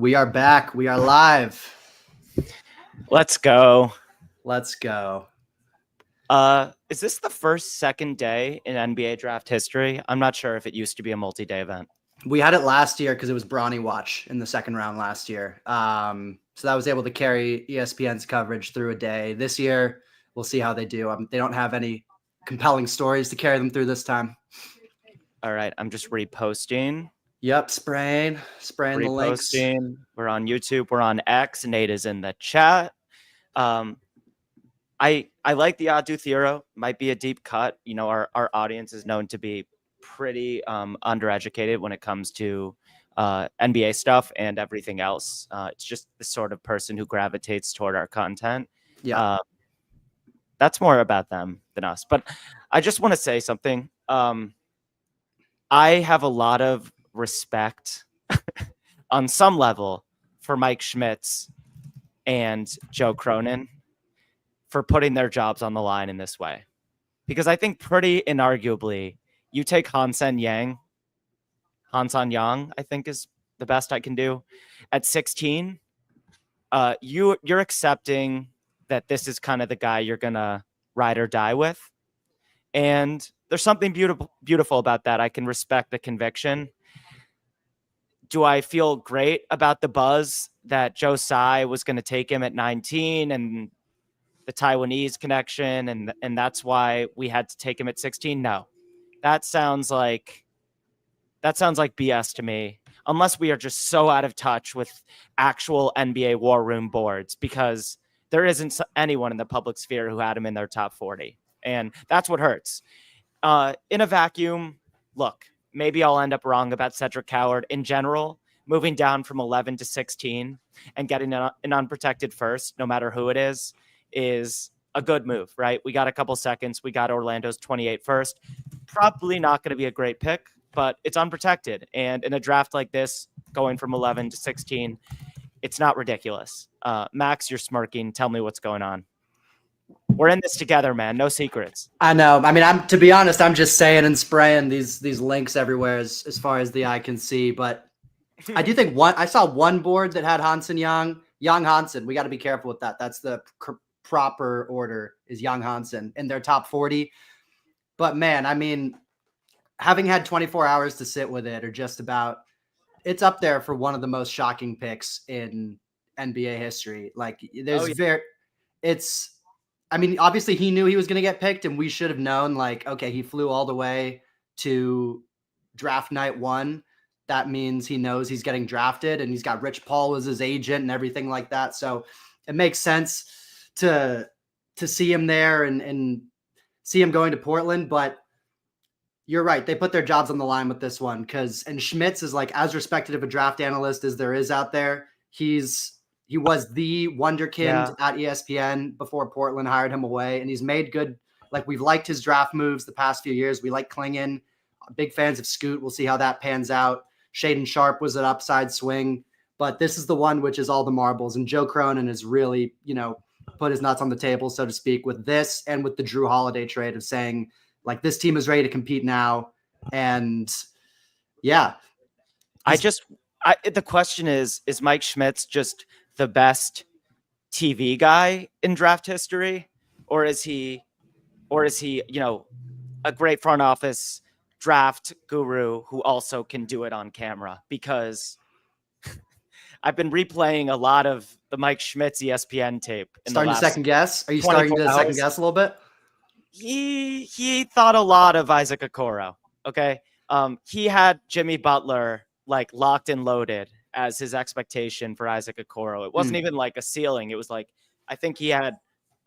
We are back. We are live. Let's go. Let's go. Is this the second day in NBA draft history? I'm not sure if it used to be a multi-day event. We had it last year because it was Bronny Watch in the second round last year. So that was able to carry ESPN's coverage through a day. This year, we'll see how they do. They don't have any compelling stories to carry them through this time. All right, I'm just reposting. Yep, spraying the links. We're on YouTube. We're on X. Nate is in the chat. I like the Adu Thero. Might be a deep cut. You know, our audience is known to be pretty undereducated when it comes to NBA stuff and everything else. It's just the sort of person who gravitates toward our content. Yeah. That's more about them than us. But I just want to say something. I have a lot of respect on some level for Mike Schmitz and Joe Cronin for putting their jobs on the line in this way. Because I think pretty inarguably, you take Hansan Yang, I think is the best I can do, at 16, you're accepting that this is kind of the guy you're going to ride or die with. And there's something beautiful about that. I can respect the conviction. Do I feel great about the buzz that Joe Tsai was going to take him at 19 and the Taiwanese connection and that's why we had to take him at 16? No. That sounds like BS to me, unless we are just so out of touch with actual NBA war room boards, because there isn't anyone in the public sphere who had him in their top 40. And that's what hurts. In a vacuum, look, maybe I'll end up wrong about Cedric Coward. In general, moving down from 11 to 16 and getting an unprotected first, no matter who it is a good move, right? We got a couple seconds. We got Orlando's 28 first. Probably not going to be a great pick, but it's unprotected. And in a draft like this, going from 11 to 16, it's not ridiculous. Max, you're smirking. Tell me what's going on. We're in this together, man. No secrets. I know. I mean, to be honest, I'm just saying and spraying these links everywhere as far as the eye can see. But I do think I saw one board that had Hansan Young Hansen. We got to be careful with that. That's the proper order, is Young Hansen in their top 40. But man, I mean, having had 24 hours to sit with it, or just about, it's up there for one of the most shocking picks in NBA history. Like, I mean, obviously he knew he was going to get picked, and we should have known, like, okay, he flew all the way to draft night 1. That means he knows he's getting drafted, and he's got Rich Paul as his agent and everything like that. So it makes sense to see him there and see him going to Portland. But you're right. They put their jobs on the line with this one, and Schmitz is, like, as respected of a draft analyst as there is out there. He was the wonderkind at ESPN before Portland hired him away, and he's made good. Like, we've liked his draft moves the past few years. We like Klingon. Big fans of Scoot. We'll see how that pans out. Shaden Sharp was an upside swing, but this is the one which is all the marbles. And Joe Cronin has really, put his nuts on the table, so to speak, with this and with the Drew Holiday trade, of saying, like, this team is ready to compete now. And yeah, the question is Mike Schmitz just the best TV guy in draft history, or is he, a great front office draft guru who also can do it on camera? Because I've been replaying a lot of the Mike Schmitz ESPN tape. Starting to second guess? Are you starting to second guess a little bit? He thought a lot of Isaac Okoro. Okay. He had Jimmy Butler, like, locked and loaded as his expectation for Isaac Okoro. It wasn't even like a ceiling. It was like, I think he had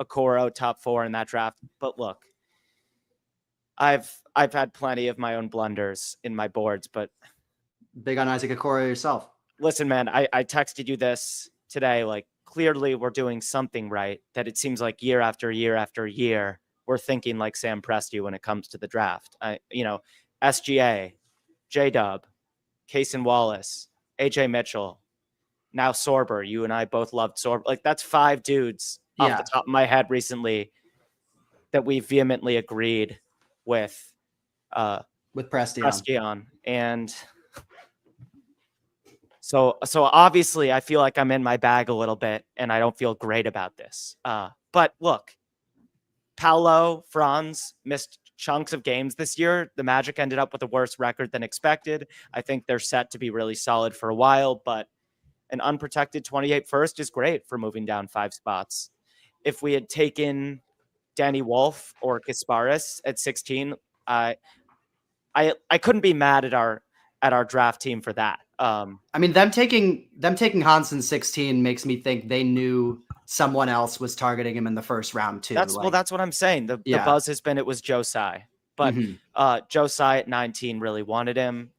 Okoro top 4 in that draft. But look, I've had plenty of my own blunders in my boards, but big on Isaac Okoro yourself. Listen, man, I texted you this today. Like, clearly we're doing something right, that it seems like year after year after year, we're thinking like Sam Presti when it comes to the draft. SGA, J-Dub, Cason Wallace, AJ Mitchell, now Sorber. You and I both loved Sorber. Like, that's 5 dudes off the top of my head recently that we vehemently agreed with Presti on. And So obviously I feel like I'm in my bag a little bit and I don't feel great about this. But look, Paolo, Franz missed chunks of games this year. The Magic ended up with a worse record than expected. I think they're set to be really solid for a while, but an unprotected 28 first is great for moving down 5 spots. If we had taken Danny Wolf or Kasparis at 16, I couldn't be mad at our draft team for that. I mean, them taking Hansen 16 makes me think they knew someone else was targeting him in the first round too. That's what I'm saying. The buzz has been it was Joe Tsai, but Joe Tsai at 19 really wanted him.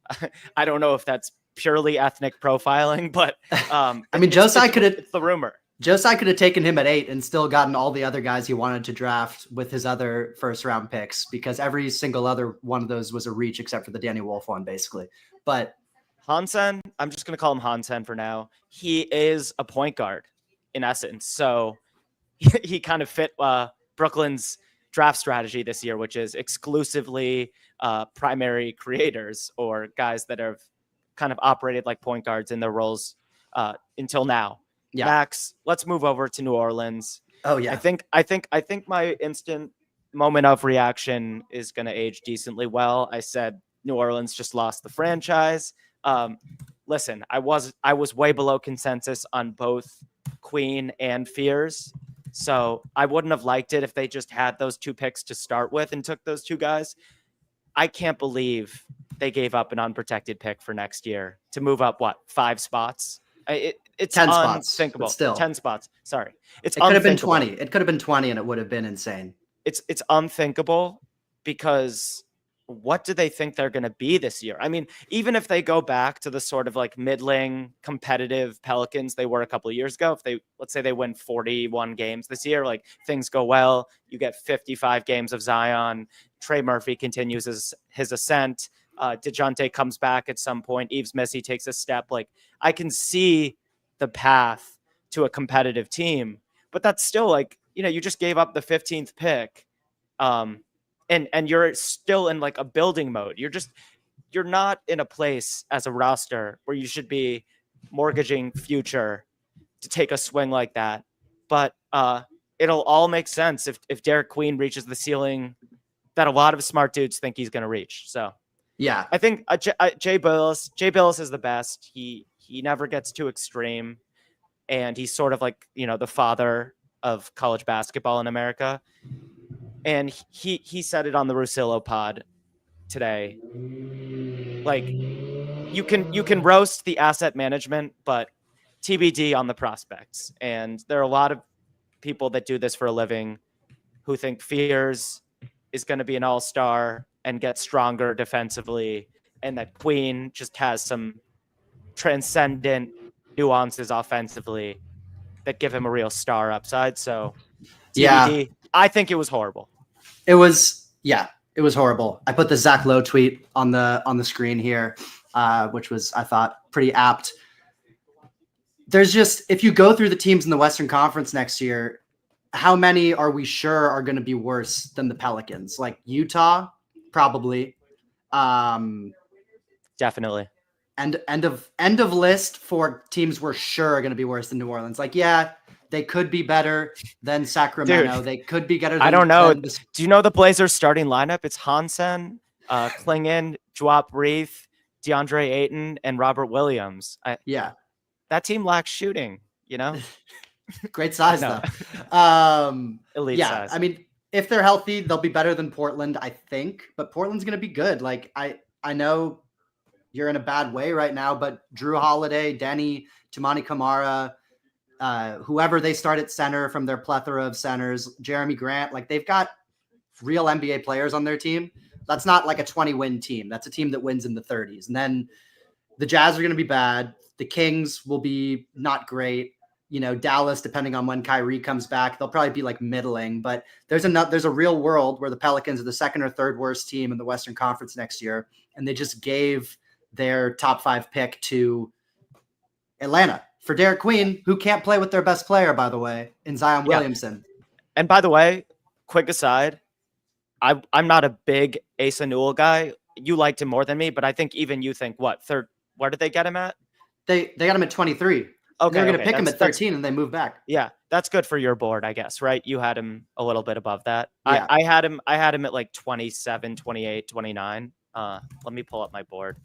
I don't know if that's purely ethnic profiling, but I mean, Joe Tsai could have. It's the rumor. Joe Tsai could have taken him at 8 and still gotten all the other guys he wanted to draft with his other first round picks, because every single other one of those was a reach except for the Danny Wolf one, basically. But Hansen, I'm just going to call him Hansen for now. He is a point guard in essence. So he kind of fit Brooklyn's draft strategy this year, which is exclusively primary creators or guys that have kind of operated like point guards in their roles until now. Yeah. Max, let's move over to New Orleans. Oh yeah. I think my instant moment of reaction is going to age decently well. I said New Orleans just lost the franchise. Listen, I was way below consensus on both Queen and Fears. So I wouldn't have liked it if they just had those 2 picks to start with and took those 2 guys. I can't believe they gave up an unprotected pick for next year to move up, 5 spots? It's 10 unthinkable. Spots, still 10 spots. Sorry. It could have been 20. It could have been 20 and it would have been insane. It's unthinkable, because what do they think they're going to be this year? I mean, even if they go back to the sort of like middling competitive Pelicans they were a couple of years ago, if let's say they win 41 games this year, like things go well, you get 55 games of Zion, Trey Murphy continues his ascent, DeJounte comes back at some point, Yves Missi takes a step. Like, I can see the path to a competitive team, but that's still like, you just gave up the 15th pick. And you're still in like a building mode. You're not in a place as a roster where you should be mortgaging future to take a swing like that. But it'll all make sense if Derek Queen reaches the ceiling that a lot of smart dudes think he's going to reach. So yeah, I think Jay Billis is the best. He never gets too extreme, and he's sort of like, the father of college basketball in America. And he said it on the Russillo pod today. Like, you can roast the asset management, but TBD on the prospects. And there are a lot of people that do this for a living who think Fears is going to be an all-star and get stronger defensively, and that Queen just has some transcendent nuances offensively that give him a real star upside. So TBD, yeah. I think it was horrible. It was horrible. I put the Zach Lowe tweet on the screen here, which was, I thought, pretty apt. There's just, if you go through the teams in the Western Conference next year, how many are we sure are going to be worse than the Pelicans? Like Utah, probably. Definitely. And end of list for teams we're sure are going to be worse than New Orleans. Like, yeah, they could be better than Sacramento. Dude, they could be better than, I don't know. Do you know the Blazers starting lineup? It's Hansen, Klingon, Joap Reith, DeAndre Ayton, and Robert Williams. Yeah. That team lacks shooting, Great size, though. Elite size. I mean, if they're healthy, they'll be better than Portland, I think. But Portland's going to be good. Like, I know you're in a bad way right now, but Drew Holiday, Denny, Toumani Camara, whoever they start at center from their plethora of centers, Jeremy Grant, like, they've got real NBA players on their team. That's not like a 20-win team. That's a team that wins in the 30s. And then the Jazz are going to be bad. The Kings will be not great. Dallas, depending on when Kyrie comes back, they'll probably be like middling. But there's a real world where the Pelicans are the second or third worst team in the Western Conference next year, and they just gave their top 5 pick to Atlanta for Derek Queen, who can't play with their best player, by the way, in Zion Williamson. And by the way, quick aside, I'm not a big Asa Newell guy. You liked him more than me, but I think even you think, third? Where did they get him at? They got him at 23. Okay, They were going to okay, pick him at 13, and they moved back. Yeah, that's good for your board, I guess, right? You had him a little bit above that. Yeah. I had him at like 27, 28, 29. Let me pull up my board.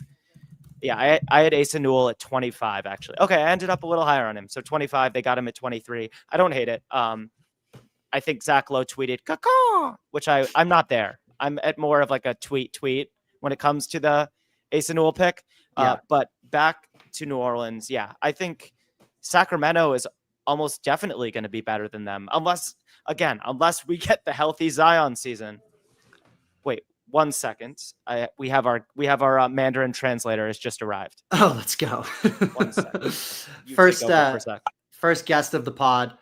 Yeah, I had Asa Newell at 25, actually. Okay, I ended up a little higher on him. So 25, they got him at 23. I don't hate it. I think Zach Lowe tweeted, caw, which I'm not there. I'm at more of like a tweet when it comes to the Asa Newell pick. But back to New Orleans, yeah, I think Sacramento is almost definitely going to be better than them, unless we get the healthy Zion season. Wait 1 second. We have our Mandarin translator has just arrived. Oh, let's go. 1 second. First guest of the pod.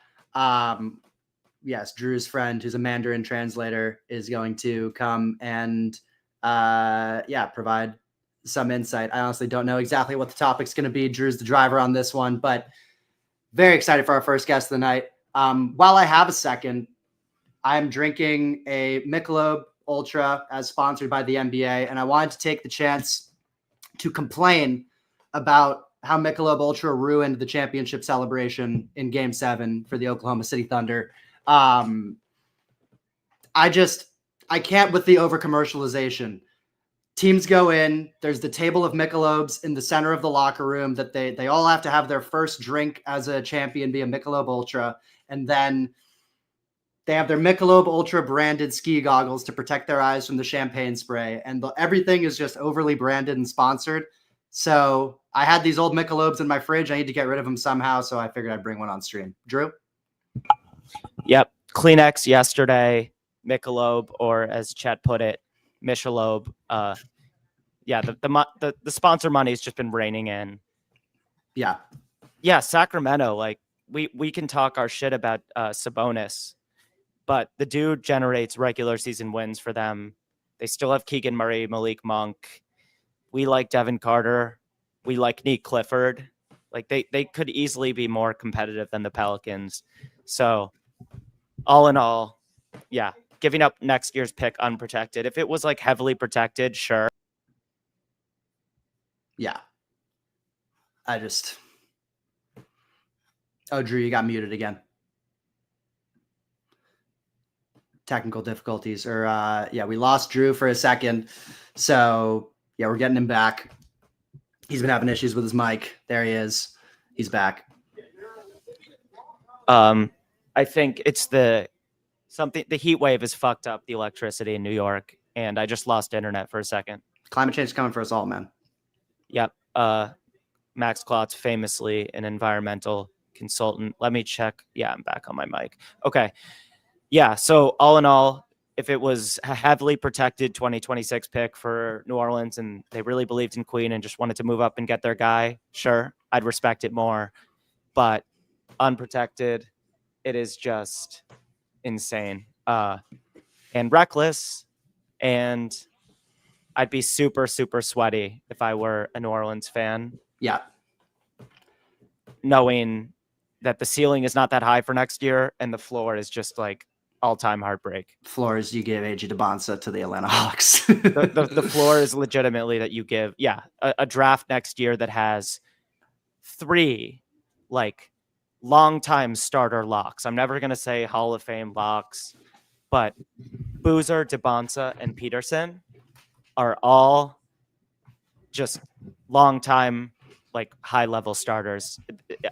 Yes, Drew's friend, who's a Mandarin translator, is going to come and provide some insight. I honestly don't know exactly what the topic's going to be. Drew's the driver on this one, but very excited for our first guest of the night. While I have a second, I'm drinking a Michelob Ultra as sponsored by the NBA, and I wanted to take the chance to complain about how Michelob Ultra ruined the championship celebration in Game 7 for the Oklahoma City Thunder. I can't with the over commercialization. Teams go in, there's the table of Michelobs in the center of the locker room that they all have to have their first drink as a champion be a Michelob Ultra. And then they have their Michelob Ultra branded ski goggles to protect their eyes from the champagne spray. And everything is just overly branded and sponsored. So I had these old Michelobs in my fridge. I need to get rid of them somehow. So I figured I'd bring one on stream. Drew? Yep. Kleenex yesterday, Michelob, or as Chet put it, Michelob. The sponsor money has just been raining in. Yeah, Sacramento. Like we can talk our shit about Sabonis, but the dude generates regular season wins for them. They still have Keegan Murray, Malik Monk. We like Devin Carter. We like Nick Clifford. Like they could easily be more competitive than the Pelicans. So all in all, yeah. Giving up next year's pick unprotected. If it was like heavily protected, sure. Yeah. Oh, Drew, you got muted again. Technical difficulties. We lost Drew for a second. So, yeah, we're getting him back. He's been having issues with his mic. There he is. He's back. I think it's the heat wave has fucked up the electricity in New York, and I just lost internet for a second. Climate change is coming for us all, man. Yep. Max Klotz, famously an environmental consultant. Let me check. Yeah, I'm back on my mic. Okay. Yeah. So all in all, if it was a heavily protected 2026 pick for New Orleans and they really believed in Queen and just wanted to move up and get their guy, sure, I'd respect it more. But unprotected, it is just insane and reckless, and I'd be super, super sweaty if I were a New Orleans fan. Yeah. Knowing that the ceiling is not that high for next year and the floor is just like all-time heartbreak. Floor is you give AG DeBonsa to the Atlanta Hawks. the floor is legitimately that you give, a draft next year that has 3 like long-time starter locks. I'm never going to say Hall of Fame locks, but Boozer, DeBonsa, and Peterson are all just long-time, like high-level starters.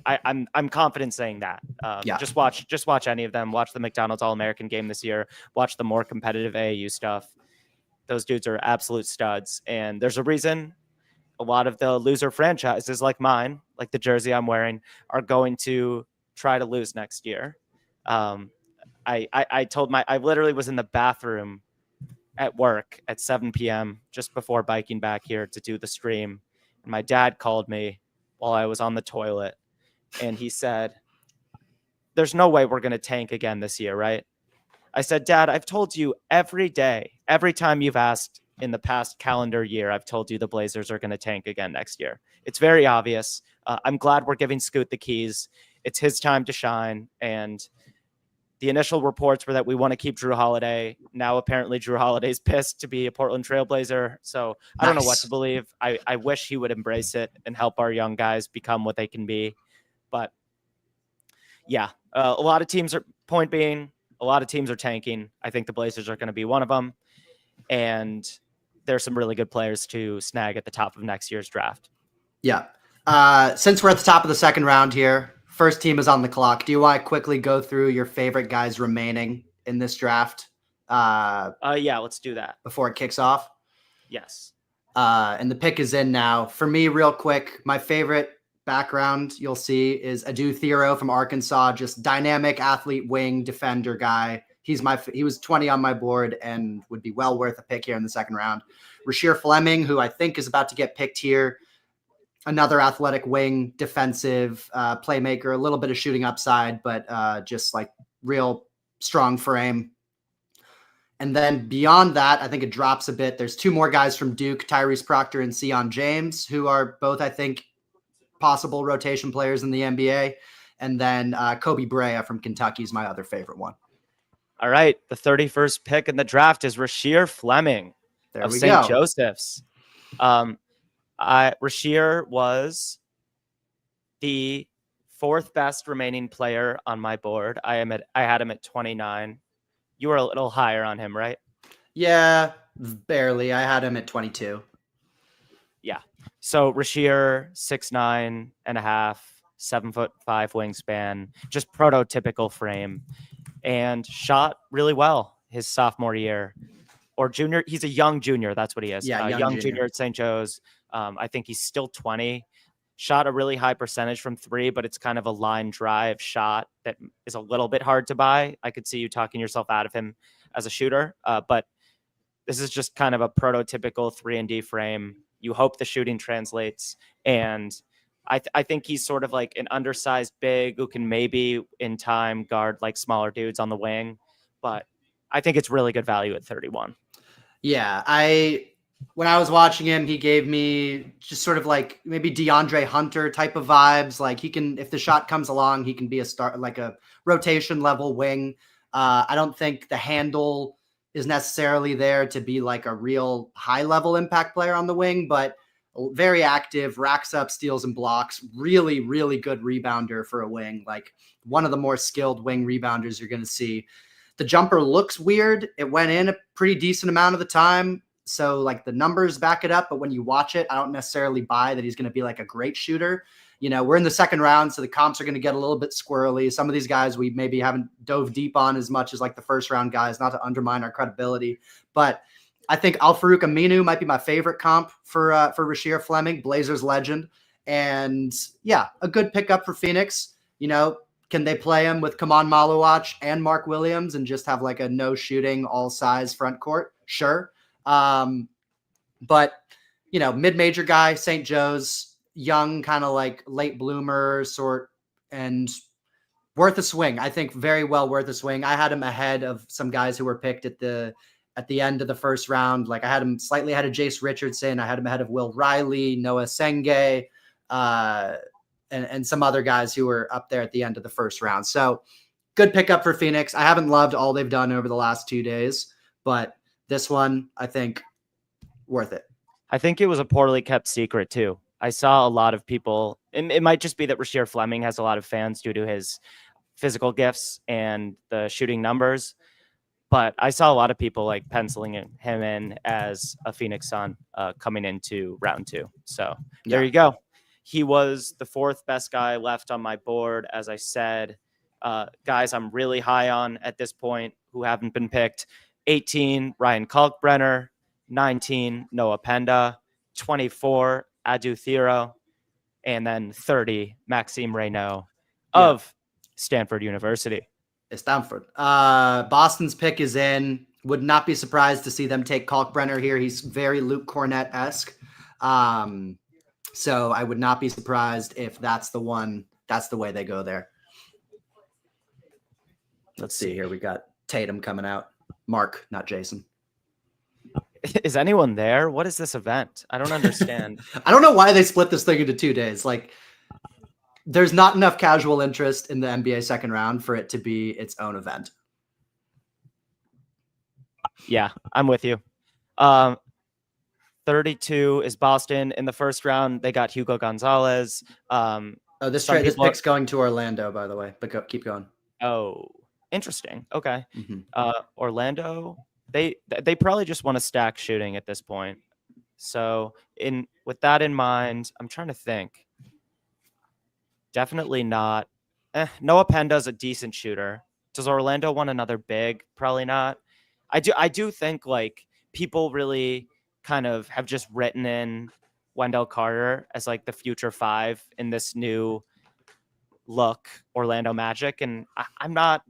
I'm confident saying that. Just watch any of them. Watch the McDonald's All-American game this year. Watch the more competitive AAU stuff. Those dudes are absolute studs, and there's a reason a lot of the loser franchises like mine, like the jersey I'm wearing, are going to try to lose next year. I literally was in the bathroom at work at 7 p.m. just before biking back here to do the stream. And my dad called me while I was on the toilet. And he said, there's no way we're going to tank again this year, right? I said, Dad, I've told you every day, every time you've asked in the past calendar year, I've told you the Blazers are going to tank again next year. It's very obvious. I'm glad we're giving Scoot the keys. It's his time to shine. And The initial reports were that we want to keep Drew Holiday. Now, apparently, Drew Holiday's pissed to be a Portland Trailblazer. So I don't know what to believe. I wish he would embrace it and help our young guys become what they can be. But yeah, a lot of teams are tanking. I think the Blazers are going to be one of them. And there's some really good players to snag at the top of next year's draft. Yeah. Since we're at the top of the second round here, first team is on the clock. Do you want to quickly go through your favorite guys remaining in this draft? Yeah, let's do that. Before it kicks off? Yes. And the pick is in now. For me, real quick, my favorite background you'll see is Adu Thero from Arkansas, just dynamic athlete, wing, defender guy. He was 20 on my board and would be well worth a pick here in the second round. Rasheer Fleming, who I think is about to get picked here. Another athletic wing, defensive playmaker, a little bit of shooting upside, but just like real strong frame. And then beyond that, I think it drops a bit. There's two more guys from Duke, Tyrese Proctor and Sion James, who are both, I think, possible rotation players in the NBA. And then Kobe Brea from Kentucky is my other favorite one. All right. The 31st pick in the draft is Rasheer Fleming of St. Joseph's. Rasheer was the fourth best remaining player on my board. I had him at 29. You were a little higher on him, right? Yeah, barely. I had him at 22. Yeah. So Rasheer, 6'9" and a half, 7'5" wingspan, just prototypical frame, and shot really well his sophomore year or junior. He's a young junior. That's what he is. Yeah, young junior at St. Joe's. I think he's still 20. Shot a really high percentage from three, but it's kind of a line drive shot that is a little bit hard to buy. I could see you talking yourself out of him as a shooter, but this is just kind of a prototypical 3-and-D frame. You hope the shooting translates, and I think he's sort of like an undersized big who can maybe in time guard like smaller dudes on the wing, but I think it's really good value at 31. Yeah, when I was watching him, he gave me just sort of like maybe DeAndre Hunter type of vibes. Like he can, if the shot comes along, he can be like a rotation level wing. I don't think the handle is necessarily there to be like a real high level impact player on the wing, but very active, racks up steals and blocks, really, really good rebounder for a wing. Like one of the more skilled wing rebounders you're going to see. The jumper looks weird. It went in a pretty decent amount of the time. So like the numbers back it up, but when you watch it, I don't necessarily buy that he's going to be like a great shooter. You know, we're in the second round, so the comps are going to get a little bit squirrely. Some of these guys we maybe haven't dove deep on as much as like the first round guys, not to undermine our credibility. But I think Al-Farouq Aminu might be my favorite comp for Rasheer Fleming, Blazers legend. And yeah, a good pickup for Phoenix. You know, can they play him with Kaman Maluach and Mark Williams and just have like a no shooting all size front court? Sure. But you know, mid-major guy, St. Joe's, young, kind of like late bloomer sort, and worth a swing. I think very well worth a swing. I had him ahead of some guys who were picked at the end of the first round. Like I had him slightly ahead of Jace Richardson. I had him ahead of Will Riley, Noah Senge, and some other guys who were up there at the end of the first round. So good pickup for Phoenix. I haven't loved all they've done over the last 2 days, but this one, I think, worth it. I think it was a poorly kept secret, too. I saw a lot of people, and it might just be that Rasheer Fleming has a lot of fans due to his physical gifts and the shooting numbers, but I saw a lot of people like penciling him in as a Phoenix Sun coming into round 2. So there you go. He was the fourth best guy left on my board, as I said. Guys I'm really high on at this point who haven't been picked. 18, Ryan Kalkbrenner. 19, Noah Penda. 24, Adu Thero. And then 30, Maxime Reynaud of Stanford University. Stanford. Boston's pick is in. Would not be surprised to see them take Kalkbrenner here. He's very Luke Cornett-esque. So I would not be surprised if that's the one. That's the way they go there. Let's see here. We got Tatum coming out. Mark, not Jason. Is anyone there? What is this event? I don't understand. I don't know why they split this thing into 2 days. Like, there's not enough casual interest in the NBA second round for it to be its own event. Yeah, I'm with you. 32 is Boston. In the first round, they got Hugo Gonzalez. This pick's going to Orlando, by the way, but keep going. Oh, interesting. Okay. Orlando, they probably just want to stack shooting at this point. So with that in mind, I'm trying to think. Definitely not. Noah Penda's a decent shooter. Does Orlando want another big? Probably not. I do think like people really kind of have just written in Wendell Carter as like the future 5 in this new look Orlando Magic, and I'm not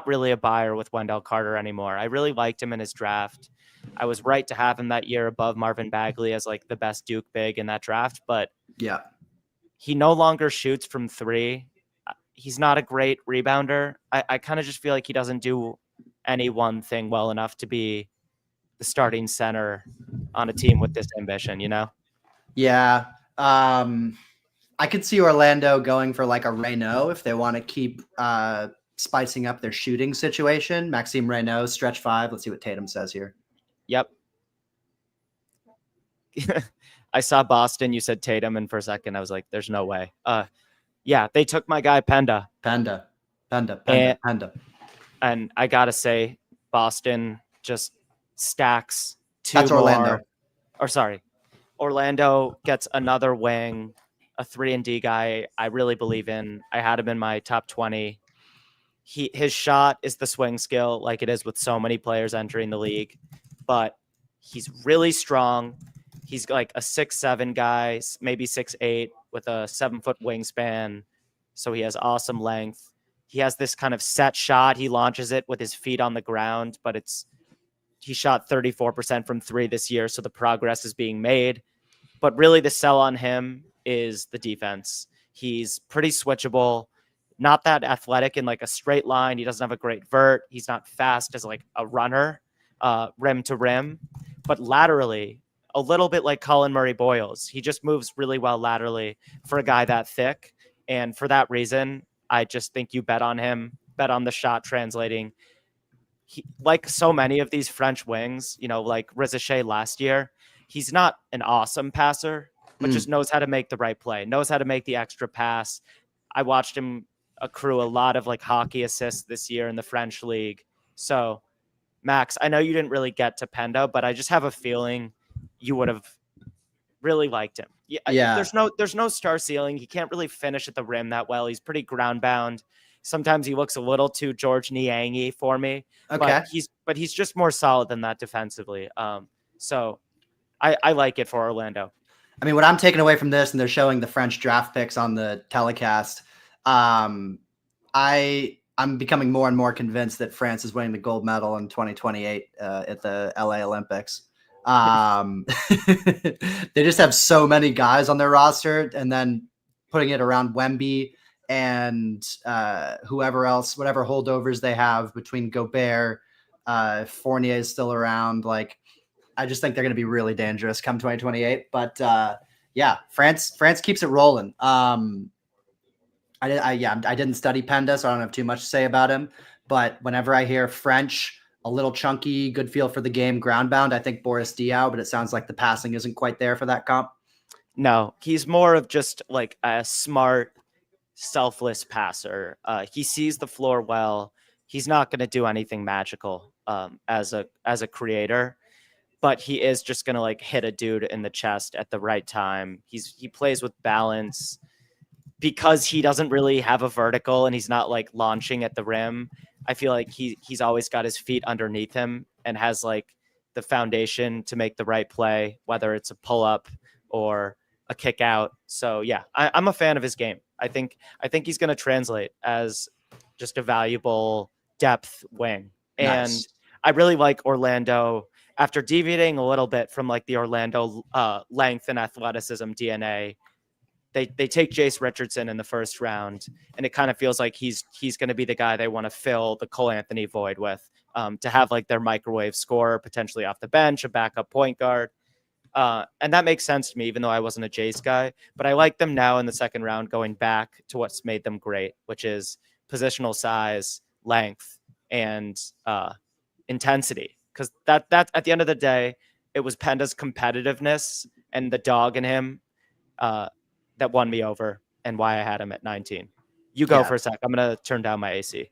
really a buyer with Wendell Carter anymore. I really liked him in his draft. I was right to have him that year above Marvin Bagley as like the best Duke big in that draft, but yeah, he no longer shoots from 3. He's not a great rebounder. I kind of just feel like he doesn't do any one thing well enough to be the starting center on a team with this ambition, you know? Yeah. I could see Orlando going for like a Reynaud if they want to keep spicing up their shooting situation. Maxime Reynaud, stretch 5. Let's see what Tatum says here. Yep. I saw Boston. You said Tatum, and for a second I was like, "There's no way." Yeah, they took my guy Penda. And I gotta say, Boston just stacks 2 That's more. Orlando. Or sorry, Orlando gets another wing, a 3-and-D guy I really believe in. I had him in my top 20. His shot is the swing skill, like it is with so many players entering the league, but he's really strong. He's like a 6'7" guy, maybe 6'8", with a 7-foot wingspan. So he has awesome length. He has this kind of set shot. He launches it with his feet on the ground, but he shot 34% from 3 this year. So the progress is being made, but really the sell on him is the defense. He's pretty switchable, not that athletic in like a straight line. He doesn't have a great vert. He's not fast as like a runner, rim to rim, but laterally, a little bit like Colin Murray Boyles. He just moves really well laterally for a guy that thick. And for that reason, I just think you bet on him, bet on the shot translating. Like so many of these French wings, like Rizachet last year, he's not an awesome passer, but just knows how to make the right play, knows how to make the extra pass. I watched him accrue a lot of like hockey assists this year in the French league. So Max, I know you didn't really get to Penda, but I just have a feeling you would have really liked him. Yeah. There's no star ceiling. He can't really finish at the rim that well. He's pretty ground bound. Sometimes he looks a little too George Niang-y for me. Okay. But he's just more solid than that defensively. So I like it for Orlando. I mean, what I'm taking away from this, and they're showing the French draft picks on the telecast, I'm becoming more and more convinced that France is winning the gold medal in 2028 at the LA Olympics. They just have so many guys on their roster, and then putting it around Wemby and whoever else, whatever holdovers they have between Gobert, Fournier is still around. Like, I just think they're going to be really dangerous come 2028. But yeah, France keeps it rolling. I didn't study Penda, so I don't have too much to say about him. But whenever I hear French, a little chunky, good feel for the game, ground bound, I think Boris Diaw, but it sounds like the passing isn't quite there for that comp. No, he's more of just like a smart, selfless passer. He sees the floor well. He's not going to do anything magical as a creator, but he is just going to like hit a dude in the chest at the right time. He plays with balance. Because he doesn't really have a vertical and he's not like launching at the rim, I feel like he's always got his feet underneath him and has like the foundation to make the right play, whether it's a pull up or a kick out. So yeah, I'm a fan of his game. I think he's going to translate as just a valuable depth wing. Nice. And I really like Orlando after deviating a little bit from like the Orlando length and athleticism DNA. They take Jace Richardson in the first round, and it kind of feels like he's going to be the guy they want to fill the Cole Anthony void with, to have like their microwave scorer potentially off the bench, a backup point guard. And that makes sense to me, even though I wasn't a Jays guy. But I like them now in the second round, going back to what's made them great, which is positional size, length, and intensity. Because that at the end of the day, it was Penda's competitiveness and the dog in him that won me over and why I had him at 19. You go for a sec. I'm going to turn down my AC.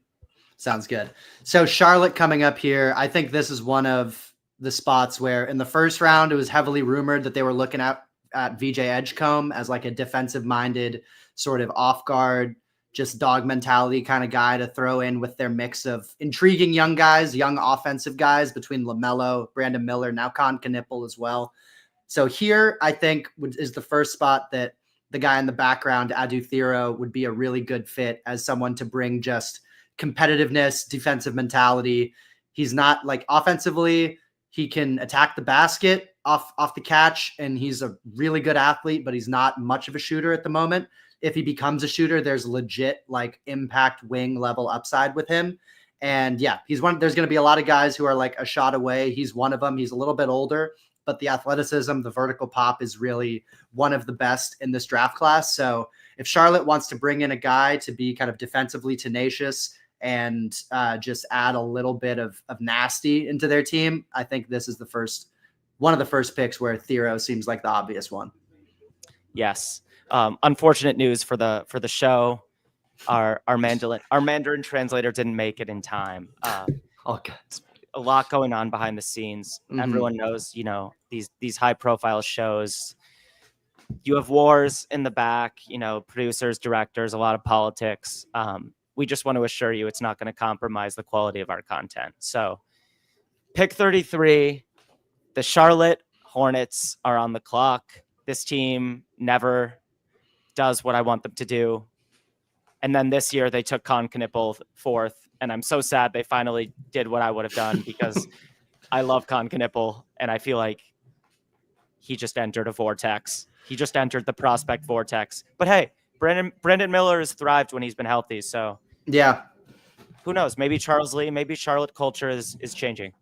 Sounds good. So Charlotte coming up here. I think this is one of the spots where in the first round, it was heavily rumored that they were looking at VJ Edgecombe as like a defensive minded sort of off guard, just dog mentality kind of guy to throw in with their mix of intriguing young guys, young offensive guys between LaMelo, Brandon Miller, now Con Knipple as well. So here, I think is the first spot that the guy in the background, Adu Thero, would be a really good fit as someone to bring just competitiveness, defensive mentality. He's not like offensively, he can attack the basket off the catch, and he's a really good athlete, but he's not much of a shooter at the moment. If he becomes a shooter, there's legit like impact wing level upside with him. And yeah, there's going to be a lot of guys who are like a shot away. He's one of them. He's a little bit older, but the athleticism, the vertical pop is really one of the best in this draft class. So if Charlotte wants to bring in a guy to be kind of defensively tenacious and just add a little bit of nasty into their team, I think this is one of the first picks where Thero seems like the obvious one. Yes. Unfortunate news for the show. Our Mandarin translator didn't make it in time. Okay. A lot going on behind the scenes. Mm-hmm. Everyone knows, these high profile shows, you have wars in the back, producers, directors, a lot of politics. We just want to assure you it's not going to compromise the quality of our content. So pick 33, the Charlotte Hornets are on the clock. This team never does what I want them to do. And then this year they took Con Knipple fourth. And I'm so sad they finally did what I would have done because I love Con Knipple. And I feel like he just entered a vortex. He just entered the prospect vortex. But hey, Brandon Miller has thrived when he's been healthy. So yeah, who knows? Maybe Charles Lee, maybe Charlotte culture is changing.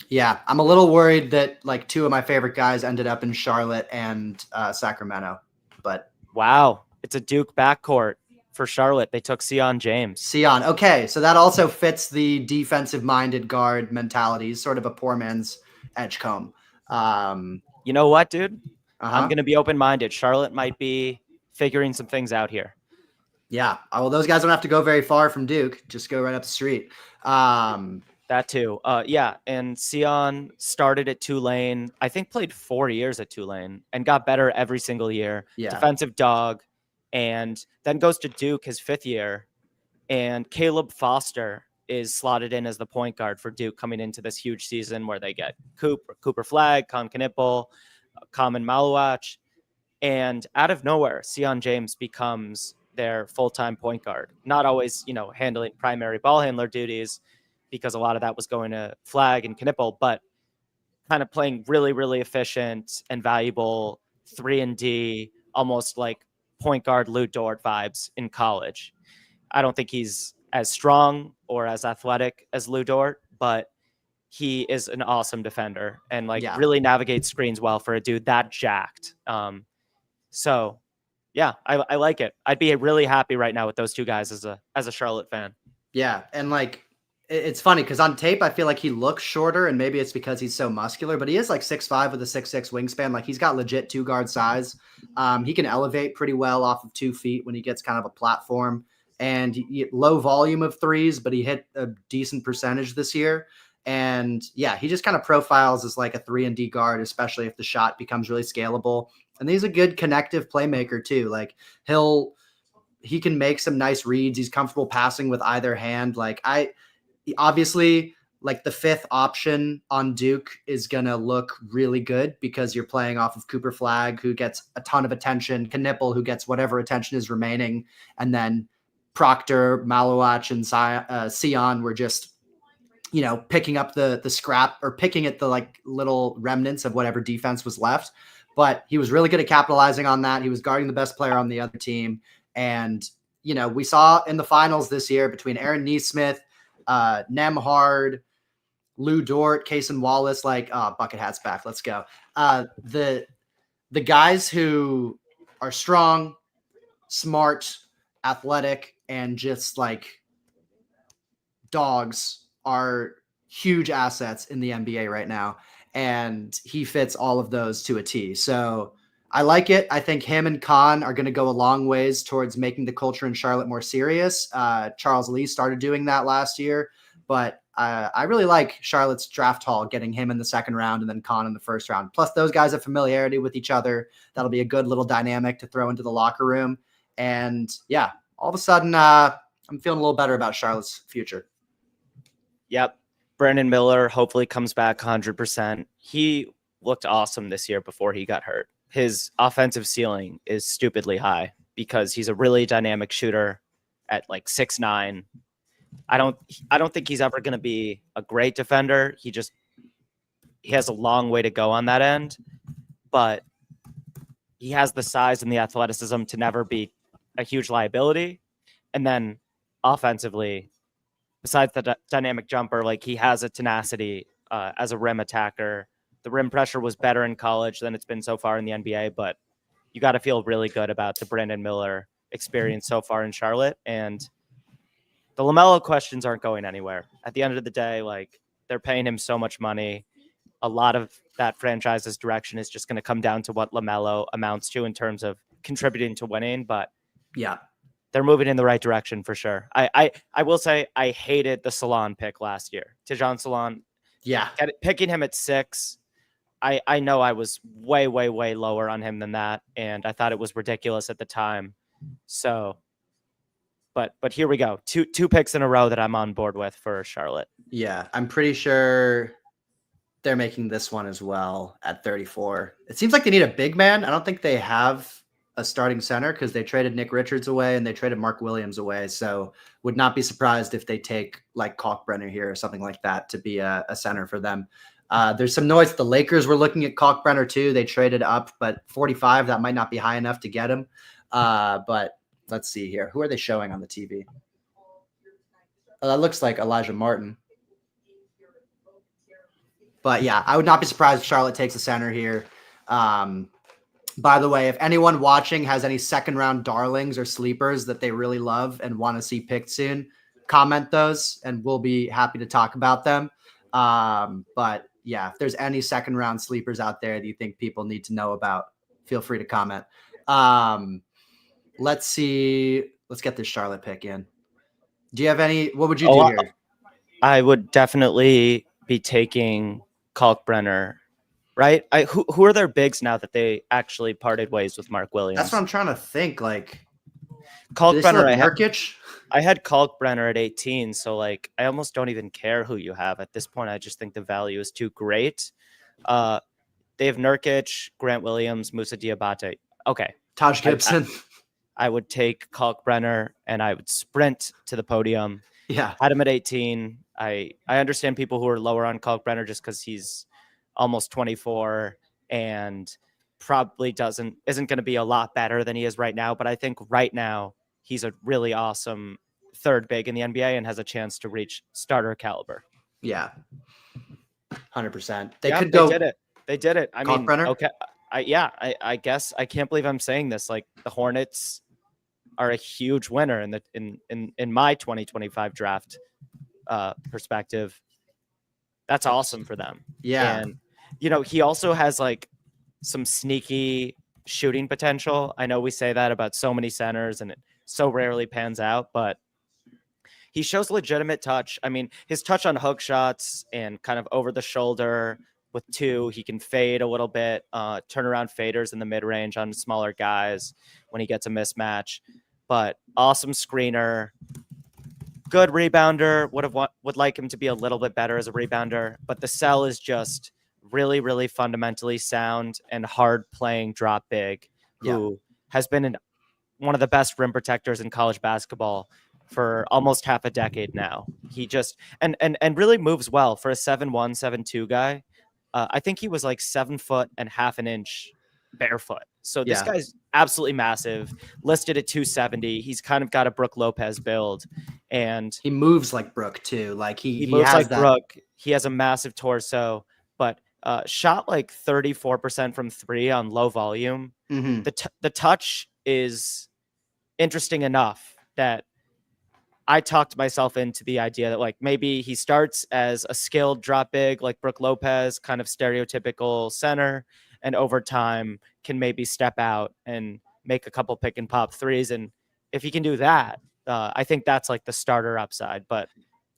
Yeah, I'm a little worried that like two of my favorite guys ended up in Charlotte and Sacramento. But wow, it's a Duke backcourt for Charlotte. They took Sion James. Okay, so that also fits the defensive-minded guard mentality. He's sort of a poor man's Edgecombe. You know what, dude? I'm going to be open-minded. Charlotte might be figuring some things out here. Yeah, well, those guys don't have to go very far from Duke. Just go right up the street. That too. Yeah, and Sion started at Tulane. I think played 4 years at Tulane and got better every single year. Yeah. Defensive dog. And then goes to Duke his 5th year. And Caleb Foster is slotted in as the point guard for Duke coming into this huge season where they get Cooper Flagg, Con Knipple, Common Maluach. And out of nowhere, Sion James becomes their full-time point guard. Not always, handling primary ball handler duties because a lot of that was going to Flagg and Knipple, but kind of playing really, really efficient and valuable 3-and-D, almost like point guard Lou Dort vibes in college. I don't think he's as strong or as athletic as Lou Dort, but he is an awesome defender and really navigates screens well for a dude that jacked. So yeah, I like it. I'd be really happy right now with those two guys as a Charlotte fan. Yeah. And it's funny because on tape, I feel like he looks shorter and maybe it's because he's so muscular, but he is 6'5" with a 6'6" wingspan. He's got legit 2-guard size. He can elevate pretty well off of 2 feet when he gets kind of a platform, and low volume of threes, but he hit a decent percentage this year. And yeah, he just kind of profiles as a 3-and-D guard, especially if the shot becomes really scalable. And he's a good connective playmaker too. He can make some nice reads. He's comfortable passing with either hand. Obviously, the 5th option on Duke is going to look really good because you're playing off of Cooper Flagg, who gets a ton of attention, Knipple, who gets whatever attention is remaining, and then Proctor, Maluach, and Sion were just, picking up the scrap or picking at the little remnants of whatever defense was left. But he was really good at capitalizing on that. He was guarding the best player on the other team. And, we saw in the finals this year between Aaron Nesmith, Nemhard, Lou Dort, Cason Wallace, like bucket hats back. Let's go. The guys who are strong, smart, athletic, and just like dogs are huge assets in the NBA right now. And he fits all of those to a T. So I like it. I think him and Khan are going to go a long ways towards making the culture in Charlotte more serious. Charles Lee started doing that last year, but I really like Charlotte's draft haul, getting him in the second round and then Khan in the first round. Plus, those guys have familiarity with each other. That'll be a good little dynamic to throw into the locker room. And yeah, all of a sudden, I'm feeling a little better about Charlotte's future. Yep. Brandon Miller hopefully comes back 100%. He looked awesome this year before he got hurt. His offensive ceiling is stupidly high because he's a really dynamic shooter at like 6'9". I don't think he's ever going to be a great defender. He has a long way to go on that end, but he has the size and the athleticism to never be a huge liability. And then offensively, besides the dynamic jumper, like he has a tenacity as a rim attacker. The rim pressure was better in college than it's been so far in the NBA, but you got to feel really good about the Brandon Miller experience so far in Charlotte. And the LaMelo questions aren't going anywhere. At the end of the day, like they're paying him so much money. A lot of that franchise's direction is just going to come down to what LaMelo amounts to in terms of contributing to winning. But yeah, they're moving in the right direction for sure. I will say I hated the Salon pick last year. Tejan Salon. Yeah. Picking him at 6. I know I was way, way, way lower on him than that. And I thought it was ridiculous at the time. So, but here we go. Two picks in a row that I'm on board with for Charlotte. Yeah. I'm pretty sure they're making this one as well at 34. It seems like they need a big man. I don't think they have a starting center because they traded Nick Richards away and they traded Mark Williams away. So would not be surprised if they take like Kalkbrenner here or something like that to be a center for them. There's some noise. The Lakers were looking at Kalkbrenner too. They traded up, but 45, that might not be high enough to get him. But let's see here. Who are they showing on the TV? Oh, that looks like Elijah Martin. But yeah, I would not be surprised if Charlotte takes a center here. By the way, if anyone watching has any second round darlings or sleepers that they really love and want to see picked soon, comment those and we'll be happy to talk about them. But yeah, if there's any second round sleepers out there that you think people need to know about, feel free to comment. Let's see. Let's get this Charlotte pick in. Do you have any? What would you do here? I would definitely be taking Kalkbrenner, right? Who are their bigs now that they actually parted ways with Mark Williams? That's what I'm trying to think. Like Kalkbrenner, Nurkic? I had Kalkbrenner at 18, so like I almost don't even care who you have at this point. I just think the value is too great. They have Nurkic, Grant Williams, Moussa Diabate. Okay, Taj Gibson. I would take Kalkbrenner and I would sprint to the podium. Yeah, had him at 18. I understand people who are lower on Kalkbrenner just because he's almost 24 and probably isn't going to be a lot better than he is right now. But I think right now he's a really awesome third big in the NBA and has a chance to reach starter caliber. Yeah, 100%. They did it. I mean, okay. I guess I can't believe I'm saying this. Like the Hornets are a huge winner in my 2025 draft perspective. That's awesome for them. Yeah. And he also has like some sneaky shooting potential. I know we say that about so many centers and it so rarely pans out, but he shows legitimate touch. I mean, his touch on hook shots and kind of over the shoulder with 2, he can fade a little bit, turnaround faders in the mid range on smaller guys when he gets a mismatch, but awesome screener, good rebounder. Would like him to be a little bit better as a rebounder, but the cell is just really, really fundamentally sound and hard playing drop big who has been one of the best rim protectors in college basketball for almost half a decade now. He just and really moves well for a 7'1", 7'2" guy. I think he was like 7 foot and half an inch barefoot So this Yeah. guy's absolutely massive, listed at 270. He's kind of got a Brook Lopez build, and He moves like Brook too. Like he he moves has like that. Brook. He has a massive torso, but shot like 34% from three on low volume. Mhm. The touch is interesting enough that I talked myself into the idea that like maybe he starts as a skilled drop big like Brook Lopez, kind of stereotypical center, and over time can maybe step out and make a couple pick and pop threes. And if he can do that, I think that's like the starter upside. But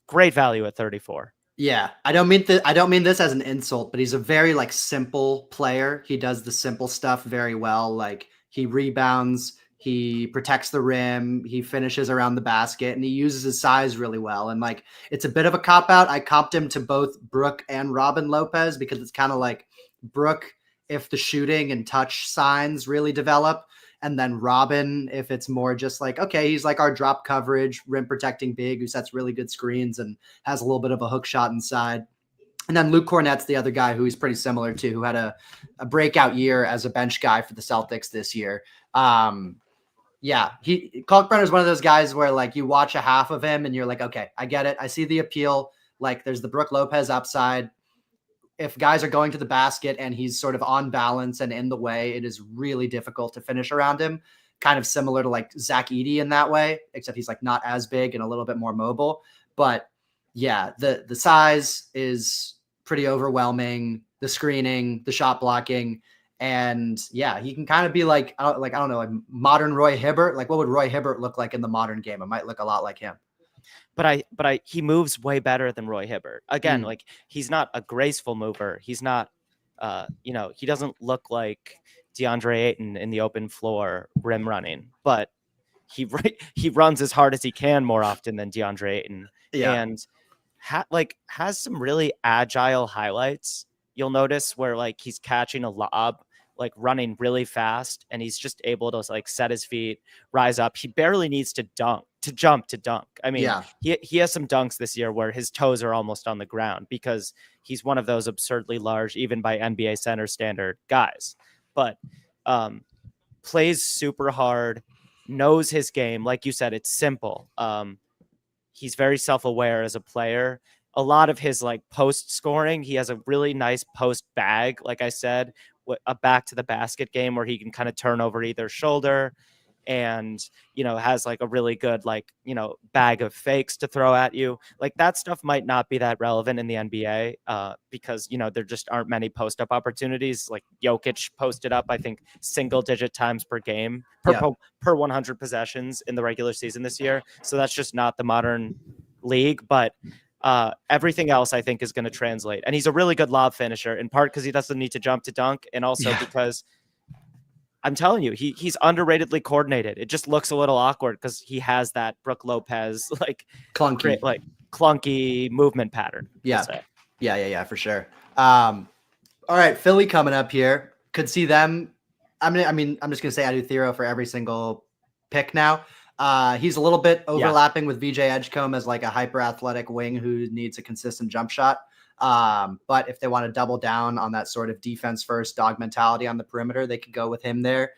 great value at 34. Yeah, I don't mean this as an insult, but he's a very like simple player. He does the simple stuff very well. Like he rebounds, he protects the rim, he finishes around the basket, and he uses his size really well. And like it's a bit of a cop out. I comped him to both Brook and Robin Lopez because it's kind of like Brook if the shooting and touch signs really develop. And then Robin, if it's more just like, okay, he's like our drop coverage, rim protecting big who sets really good screens and has a little bit of a hook shot inside. And then Luke Cornett's the other guy who he's pretty similar to, who had a breakout year as a bench guy for the Celtics this year. Yeah, Kalkbrenner is one of those guys where like you watch a half of him and you're like, okay, I get it. I see the appeal. Like there's the Brook Lopez upside. If guys are going to the basket and he's sort of on balance and in the way, it is really difficult to finish around him. Kind of similar to like Zach Edey in that way, except he's like not as big and a little bit more mobile. But yeah, the size is pretty overwhelming. The screening, the shot blocking, and yeah, he can kind of be like I don't know, like modern Roy Hibbert. Like what would Roy Hibbert look like in the modern game? It might look a lot like him. But he moves way better than Roy Hibbert. Again, like he's not a graceful mover. He's not, he doesn't look like DeAndre Ayton in the open floor rim running, but he runs as hard as he can more often than DeAndre Ayton. Yeah. And has some really agile highlights. You'll notice where like he's catching a lob, like running really fast, and he's just able to like set his feet, rise up. He barely needs to jump to dunk. I mean, he has some dunks this year where his toes are almost on the ground because he's one of those absurdly large, even by NBA center standard guys. But plays super hard, knows his game. Like you said, it's simple. He's very self-aware as a player. A lot of his like post scoring, he has a really nice post bag, like I said, a back to the basket game where he can kind of turn over either shoulder and, has like a really good, like, bag of fakes to throw at you. Like that stuff might not be that relevant in the NBA because, there just aren't many post up opportunities. Like Jokic posted up, I think, single digit times per game per 100 possessions in the regular season this year. So that's just not the modern league. But everything else I think is going to translate. And he's a really good lob finisher, in part because he doesn't need to jump to dunk, and also because I'm telling you, he's underratedly coordinated. It just looks a little awkward because he has that Brook Lopez like clunky movement pattern. Yeah, for sure. All right, Philly coming up here. Could see them. I'm just gonna say Adutero for every single pick now. He's a little bit overlapping with VJ Edgecombe as like a hyper athletic wing who needs a consistent jump shot. But if they want to double down on that sort of defense first dog mentality on the perimeter, they could go with him there.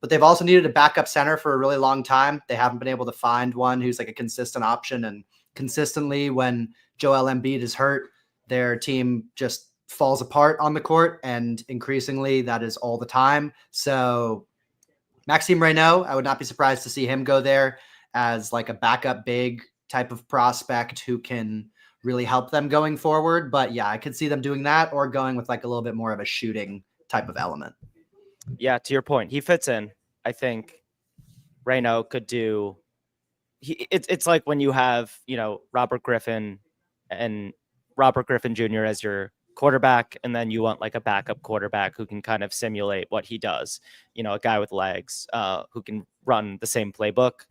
But they've also needed a backup center for a really long time. They haven't been able to find one who's like a consistent option, and consistently when Joel Embiid is hurt, their team just falls apart on the court, and increasingly that is all the time. So Maxime Reynaud, I would not be surprised to see him go there as like a backup big type of prospect who can really help them going forward. But yeah, I could see them doing that or going with like a little bit more of a shooting type of element. Yeah, to your point, he fits in. I think Reynaud could do. It's like when you have Robert Griffin Jr. as your quarterback, and then you want like a backup quarterback who can kind of simulate what he does. A guy with legs who can run the same playbook.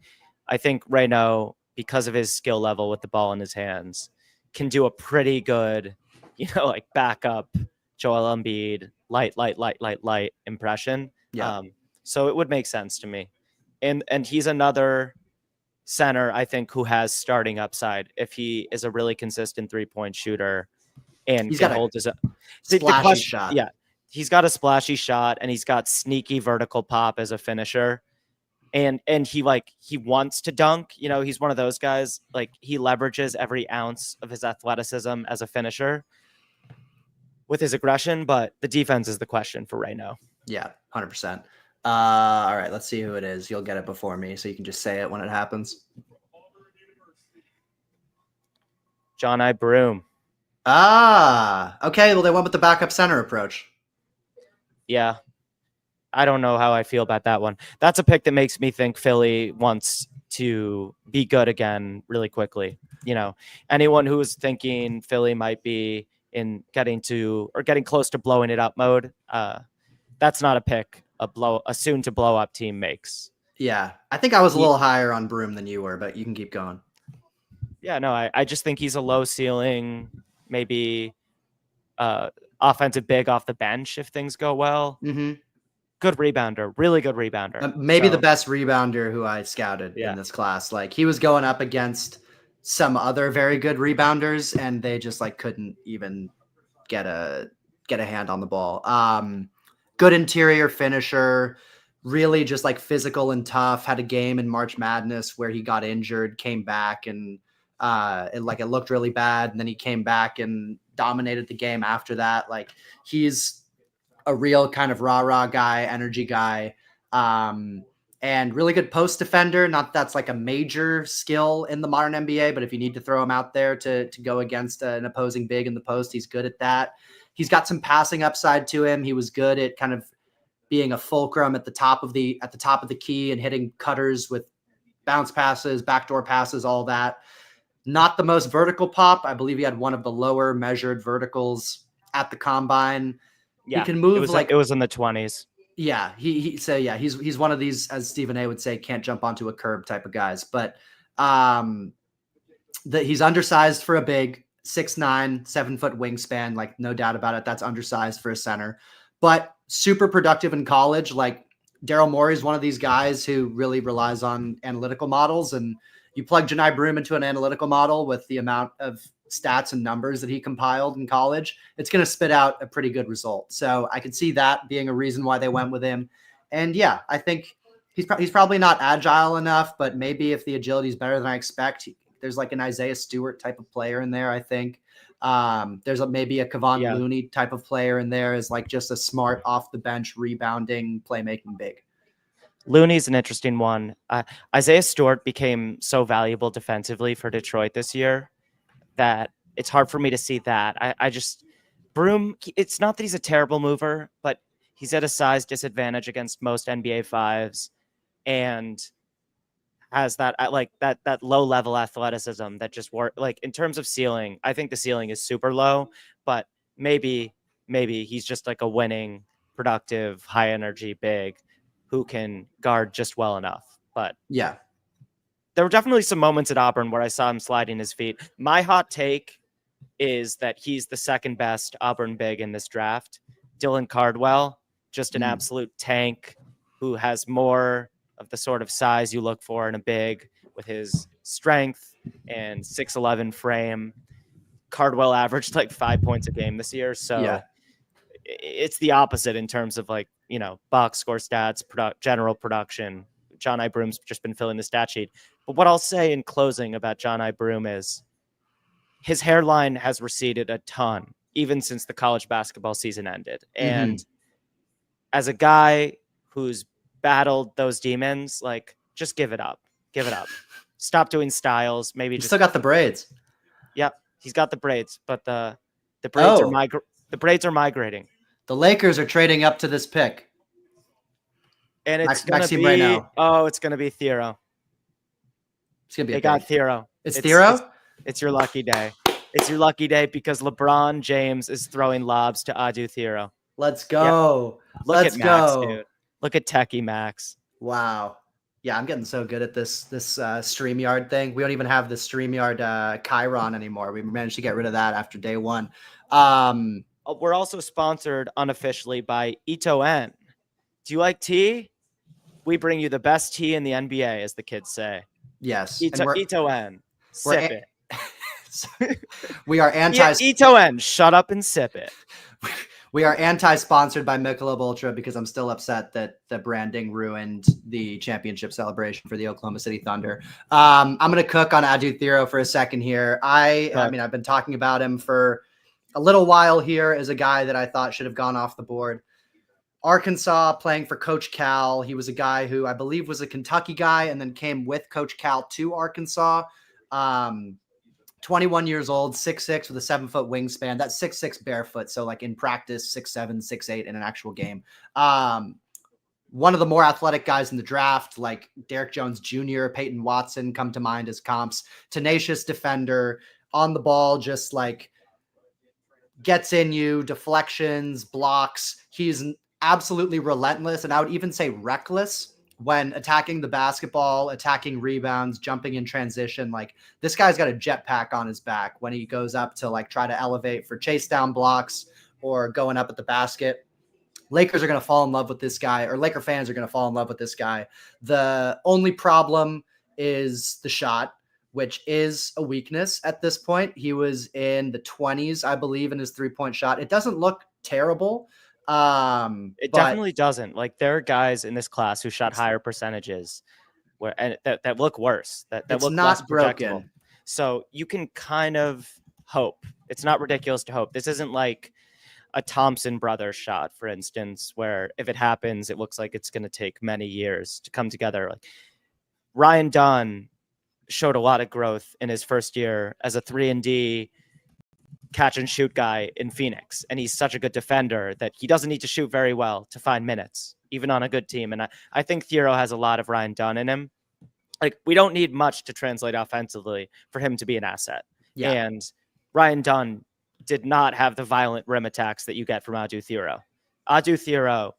I think Reynaud, because of his skill level with the ball in his hands, can do a pretty good, like backup Joel Embiid, light impression. Yeah. So it would make sense to me. And he's another center, I think, who has starting upside if he is a really consistent 3-point shooter and he's can got hold his splashy shot. Yeah. he's got a splashy shot and he's got sneaky vertical pop as a finisher. And he wants to dunk. You know, he's one of those guys, like he leverages every ounce of his athleticism as a finisher with his aggression, but the defense is the question for right now. Yeah, 100%. All right, let's see who it is. You'll get it before me, so you can just say it when it happens. John I. Broome. Okay. Well, they went with the backup center approach. Yeah. I don't know how I feel about that one. That's a pick that makes me think Philly wants to be good again really quickly. You know, anyone who is thinking Philly might be in getting close to blowing it up mode, that's not a pick a soon to blow up team makes. Yeah, I think I was a little higher on Broome than you were, but you can keep going. Yeah, no, I just think he's a low ceiling, maybe offensive big off the bench if things go well. Mm-hmm. Good rebounder, really good rebounder. Maybe the best rebounder who I scouted in this class. Like he was going up against some other very good rebounders, and they just like couldn't even get a hand on the ball. Good interior finisher, really just like physical and tough. Had a game in March Madness where he got injured, came back, and it looked really bad, and then he came back and dominated the game after that. Like he's a real kind of rah-rah guy, energy guy, and really good post defender. Not that that's like a major skill in the modern NBA, but if you need to throw him out there to go against an opposing big in the post, he's good at that. He's got some passing upside to him. He was good at kind of being a fulcrum at the top of the key and hitting cutters with bounce passes, backdoor passes, all that. Not the most vertical pop. I believe he had one of the lower measured verticals at the combine. Yeah, he can move it was in the 20s. Yeah, he's one of these, as Stephen A would say, can't jump onto a curb type of guys. But he's undersized for a big, 6'9", 7-foot wingspan. Like no doubt about it, that's undersized for a center. But super productive in college. Like Daryl Morey is one of these guys who really relies on analytical models, and you plug Johni Broome into an analytical model with the amount of stats and numbers that he compiled in college, it's going to spit out a pretty good result. So I could see that being a reason why they went with him. And yeah, I think he's probably not agile enough, but maybe if the agility is better than I expect, there's like an Isaiah Stewart type of player in there. I think there's maybe a Kevon Looney type of player in there as like just a smart off the bench rebounding, playmaking big. Looney's an interesting one. Isaiah Stewart became so valuable defensively for Detroit this year that it's hard for me to see that. I just, Broome, it's not that he's a terrible mover, but he's at a size disadvantage against most NBA fives and has that low level athleticism that just work. Like in terms of ceiling, I think the ceiling is super low, but maybe he's just like a winning, productive, high energy big who can guard just well enough. But yeah, there were definitely some moments at Auburn where I saw him sliding his feet. My hot take is that he's the second best Auburn big in this draft. Dylan Cardwell, just an absolute tank who has more of the sort of size you look for in a big with his strength and 6'11" frame. Cardwell averaged like 5 points a game this year. So it's the opposite in terms of like, you know, box score stats, general production. Johni Broome's just been filling the stat sheet. But what I'll say in closing about Johni Broome is his hairline has receded a ton, even since the college basketball season ended. And as a guy who's battled those demons, like just give it up. Give it up. Stop doing styles. Maybe just still got the braids. Yep, he's got the braids, but the braids are migrating. The Lakers are trading up to this pick. And it's going to be right now. Oh, it's going to be Thiero. It's going to be They got Thiero. It's Thiero? It's your lucky day. It's your lucky day because LeBron James is throwing lobs to Adu Thiero. Let's go. Yep. Look at Max, dude. Look at Techie Max. Wow. Yeah, I'm getting so good at this StreamYard thing. We don't even have the StreamYard Chiron anymore. We managed to get rid of that after day one. We're also sponsored unofficially by Ito N. Do you like tea? We bring you the best tea in the NBA, as the kids say. Yes. Ito N. Sip it. We are anti. Ito N. Shut up and sip it. We are anti-sponsored by Michelob Ultra because I'm still upset that the branding ruined the championship celebration for the Oklahoma City Thunder. I'm going to cook on Adu Thero for a second here. I mean, I've been talking about him for a little while here as a guy that I thought should have gone off the board. Arkansas, playing for Coach Cal. He was a guy who I believe was a Kentucky guy and then came with Coach Cal to Arkansas. 21 years old, 6'6" with a 7-foot wingspan. That's 6'6" barefoot. So like in practice, 6'7", 6'8" in an actual game. One of the more athletic guys in the draft, like Derek Jones Jr., Peyton Watson come to mind as comps. Tenacious defender, on the ball, just like gets in you, deflections, blocks. He's absolutely relentless, and I would even say reckless when attacking the basketball, attacking rebounds, jumping in transition. Like, this guy's got a jetpack on his back when he goes up to like try to elevate for chase down blocks or going up at the basket. Lakers are going to fall in love with this guy, or Laker fans are going to fall in love with this guy. The only problem is the shot, which is a weakness at this point. He was in the 20s, I believe, in his three-point shot. It doesn't look terrible. It definitely doesn't. Like, there are guys in this class who shot higher percentages that look worse. That look not less broken. projectable. So you can kind of hope. It's not ridiculous to hope. This isn't like a Thompson Brothers shot, for instance, where if it happens, it looks like it's going to take many years to come together. Like, Ryan Dunn showed a lot of growth in his first year as a 3-and-D catch and shoot guy in Phoenix. And he's such a good defender that he doesn't need to shoot very well to find minutes, even on a good team. And I think Thero has a lot of Ryan Dunn in him. Like, we don't need much to translate offensively for him to be an asset. Yeah. And Ryan Dunn did not have the violent rim attacks that you get from Adu Thero. Adu Thero,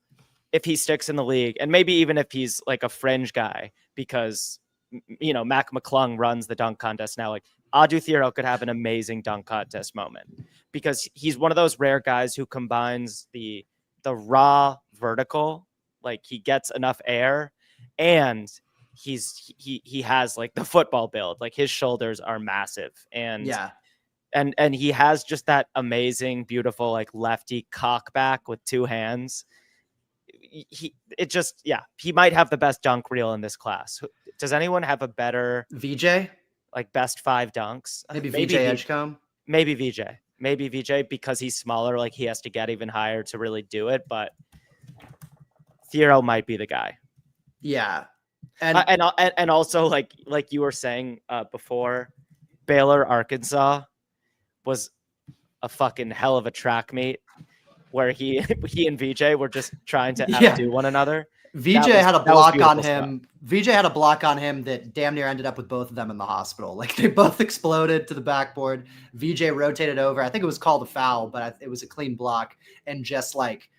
if he sticks in the league, and maybe even if he's like a fringe guy, because, you know, Mac McClung runs the dunk contest now, like, Adu Thero could have an amazing dunk contest moment because he's one of those rare guys who combines the raw vertical, like he gets enough air, and he has like the football build, like his shoulders are massive, and and he has just that amazing, beautiful, like lefty cock back with two hands. He might have the best dunk reel in this class. Does anyone have a better VJ? Like best 5 dunks? Maybe VJ Edgecombe? Maybe VJ because he's smaller. Like, he has to get even higher to really do it. But Thero might be the guy. Yeah. And also, like you were saying before, Baylor, Arkansas was a fucking hell of a track meet where he and VJ were just trying to outdo one another. VJ had a block on him. VJ had a block on him that damn near ended up with both of them in the hospital. Like, they both exploded to the backboard. VJ rotated over. I think it was called a foul, but it was a clean block, and just like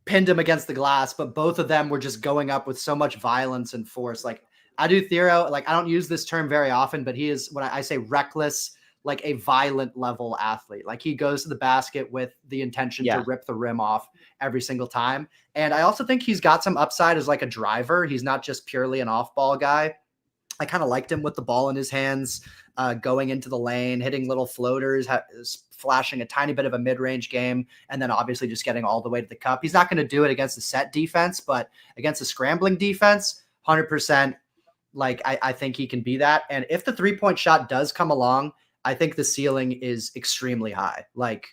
pinned him against the glass. But both of them were just going up with so much violence and force. Like, Adu Thero, like, I don't use this term very often, but he is, when I say reckless, like a violent level athlete. Like, he goes to the basket with the intention to rip the rim off every single time. And I also think he's got some upside as like a driver. He's not just purely an off-ball guy. I kind of liked him with the ball in his hands, going into the lane, hitting little floaters, flashing a tiny bit of a mid-range game, and then obviously just getting all the way to the cup. He's not going to do it against a set defense, but against a scrambling defense, 100%, like, I think he can be that. And if the three-point shot does come along, I think the ceiling is extremely high, like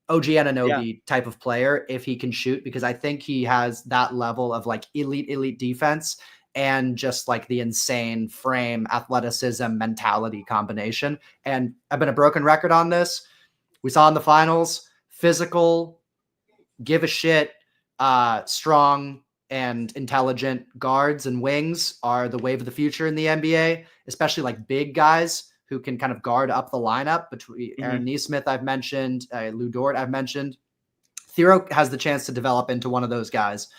OG Anunoby type of player, if he can shoot, because I think he has that level of like elite defense and just like the insane frame, athleticism, mentality combination. And I've been a broken record on this. We saw in the finals, physical, give a shit, strong and intelligent guards and wings are the wave of the future in the NBA, especially like big guys who can kind of guard up the lineup between Aaron Nesmith, I've mentioned, Lou Dort, I've mentioned. Thero has the chance to develop into one of those guys.